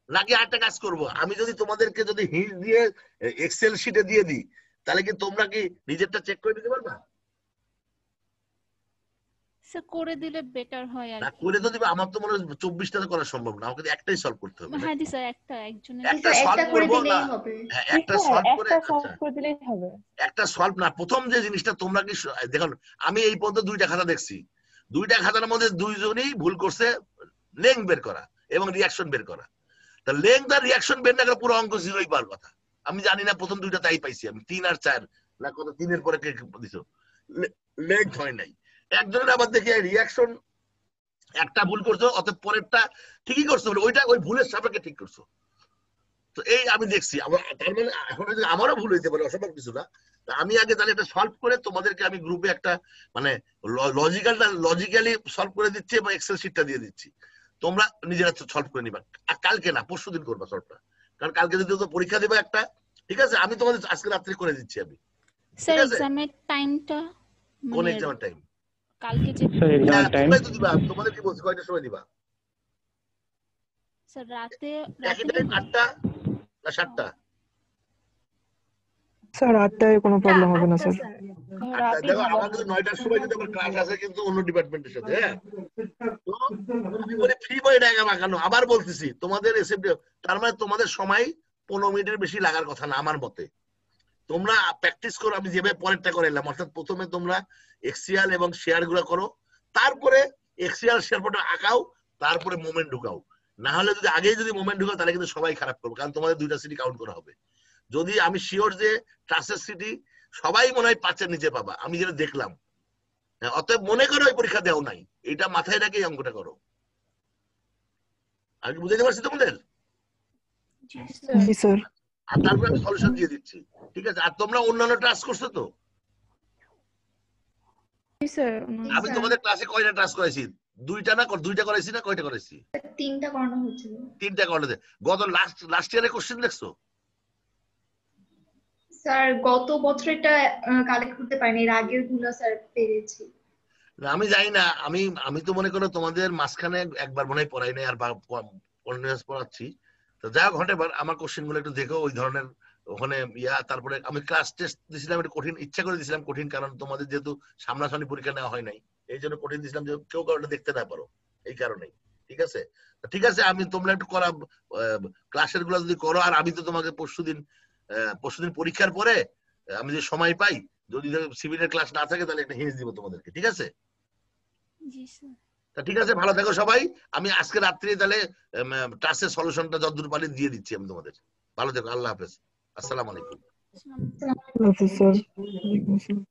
Speaker 1: নাকি আরেকটা কাজ করব, আমি যদি তোমাদেরকে যদি হিন্ট দিয়ে এক্সেল শিটে দিয়ে দিই তাহলে কি তোমরা কি নিজেরটা চেক করে দিতে পারবা?
Speaker 3: স্যার করে দিলে বেটার হয় আর
Speaker 1: না
Speaker 3: কি।
Speaker 1: করে তো দিবে, আমার তো মনে হয় 24টা করা সম্ভব না, আমাকে একটাই সলভ করতে হবে।
Speaker 3: হ্যাঁ জি স্যার একজনের
Speaker 1: একটা সলভ
Speaker 4: করে
Speaker 1: করব
Speaker 4: দিলেই
Speaker 1: না,
Speaker 4: হবে।
Speaker 1: হ্যাঁ একটা সলভ করে,
Speaker 6: একটা সলভ
Speaker 1: আচ্ছা
Speaker 6: করে দিলেই হবে।
Speaker 1: একটা সলভ না, প্রথম যে জিনিসটা তোমরা কি দেখুন, আমি এই পর্যন্ত 2টা খাতা দেখছি, 2টা খাতার মধ্যে দুইজনই ভুল করছে লেংথ বের করা এবং রিঅ্যাকশন বের করা। তা লেংথ আর রিঅ্যাকশন বের না করে পুরো অঙ্ক জিরোই পাওয়ার কথা। আমি জানি না প্রথম 2টা তাই পাইছি আমি, 3 আর 4 না কত 3 এর পরে কে দিছো, লেংথ হয় নাই। একজনের আবার দেখি রিঅ্যাকশন একটা ভুল করছো, অতএব পরেরটা ঠিকই করছো, ওইটা ওই ভুলের সাপেক্ষে ঠিক করছো। তো এই আমি দেখছি, তার মানে এখন আমারও ভুল হইতে পারে, অসম্ভব কিছু না। আমি আগে তাহলে এটা সলভ করে তোমাদেরকে আমি গ্রুপে একটা মানে লজিক্যালি সলভ করে দিচ্ছি এবং এক্সেল শিটটা দিয়ে দিচ্ছি, তোমরা নিজেরা সলভ করে নিবা। আর কালকে না পরশু দিন করবা সলভটা, কারণ কালকে যদি তো পরীক্ষা দিবা একটা, ঠিক আছে? আমি তোমাদের আজকে রাত্রে করে দিচ্ছি আমি।
Speaker 3: স্যার এক্সামের টাইমটা
Speaker 1: কোন এক্সামের টাইম?
Speaker 3: কালকে যে
Speaker 1: তোমরাই তো দিবা, তোমাদের কি বলছি কয়টার সময় দিবা?
Speaker 3: স্যার রাতে
Speaker 1: একই টাইম 8টা না 7টা?
Speaker 5: স্যার 8টায় কোনো প্রবলেম হবে না স্যার।
Speaker 1: দেখো আমার কিন্তু 9টার সময় কিন্তু আমার ক্লাস আছে কিন্তু অন্য ডিপার্টমেন্টের সাথে, হ্যাঁ ফ্রি বই ডায়গ্রাম আঁকানো, আবার বলতেছি তোমাদের এসএফডি, তার মানে তোমাদের সময় 15 মিনিটের বেশি লাগার কথা না আমার মতে। তোমরা প্র্যাকটিস করো, আমি যেভাবে পরেরটা করে এলাম, অর্থাৎ প্রথমে তোমরা এক্সিয়াল এবং শেয়ার গুলো করো, তারপরে এক্সিয়াল শেয়ার ফটো আঁকাও, তারপরে মোমেন্ট ঢুকাও। না হলে যদি আগেই যদি মোমেন্ট ঢুকাও তাহলে কিন্তু সবাই খারাপ করবে, কারণ তোমাদের 2টা সিটি কাউন্ট করা হবে। যদি আমি শিওর যে ট্রাসের সিটি সবাই মনে হয় 5-এর নিচে পাবা, আমি যেটা দেখলাম। অতএব মনে করো ওই পরীক্ষা দেও নাই, এটা মাথায় রেখে অঙ্কটা করো, আমি কি বুঝাইতে পারছি তোমাদের?
Speaker 3: জি স্যার।
Speaker 5: জি স্যার।
Speaker 1: আর তারপরে আমি সলিউশন দিয়ে দিচ্ছি, ঠিক আছে? আর তোমরা অন্যান্য টাস্ক করছো তো?
Speaker 3: জি স্যার।
Speaker 1: আমি তোমাদের ক্লাসে কয়টা টাস্ক করাইছি? দুইটা করাইছি না কয়টা করাইছি?
Speaker 4: 3টা করানো হয়েছিল।
Speaker 1: 3টা করাতে। গত লাস্ট ইয়ারে কোশ্চেন দেখছো?
Speaker 4: স্যার গত বছরটা কালেক্ট করতে পারিনি, এর আগের গুলো স্যার পেরেছি।
Speaker 1: না, আমি জানি না, আমি তো মনে করো তোমাদের মাঝখানে একবার মনে হয় পড়াই নাই, আর কন্টিনিউয়াস পড়াচ্ছি। তো যা হোক, হটেবার আমার কোশ্চেন গুলো একটু দেখো ওই ধরনের ওখানে তারপরে আমি ক্লাস টেস্ট দিয়েছিলাম, একটু কঠিন ইচ্ছা করে দিয়েছিলাম, কঠিন, কারণ তোমাদের যেহেতু সামনাসামনি পরীক্ষা নেওয়া হয় নাই, এই জন্য কঠিন দিয়েছিলাম যে কেউ কারোটা দেখতে না পারো, এই কারণেই। ঠিক আছে, ঠিক আছে, আমি তোমরা একটু করা ক্লাসের গুলো যদি করো, আর আমি তো তোমাকে পরশুদিন পরীক্ষার পরে আমি যে সময় পাই, যদি সিভিলের ক্লাস না থাকে তাহলে একটা হিন্স দিব তোমাদেরকে, ঠিক আছে?
Speaker 3: জি স্যার।
Speaker 1: তা ঠিক আছে, ভালো থাকো সবাই। আমি আজকে রাত্রে তাহলে টাস্কের সলিউশনটা যতদূর পারি দিয়ে দিচ্ছি আমি তোমাদের। ভালো থেকো, আল্লাহ হাফেজ, আসসালামু আলাইকুম।
Speaker 3: আসসালামু আলাইকুম।
Speaker 5: আল্লাহ হাফেজ স্যার। ওয়ালাইকুম আসসালাম।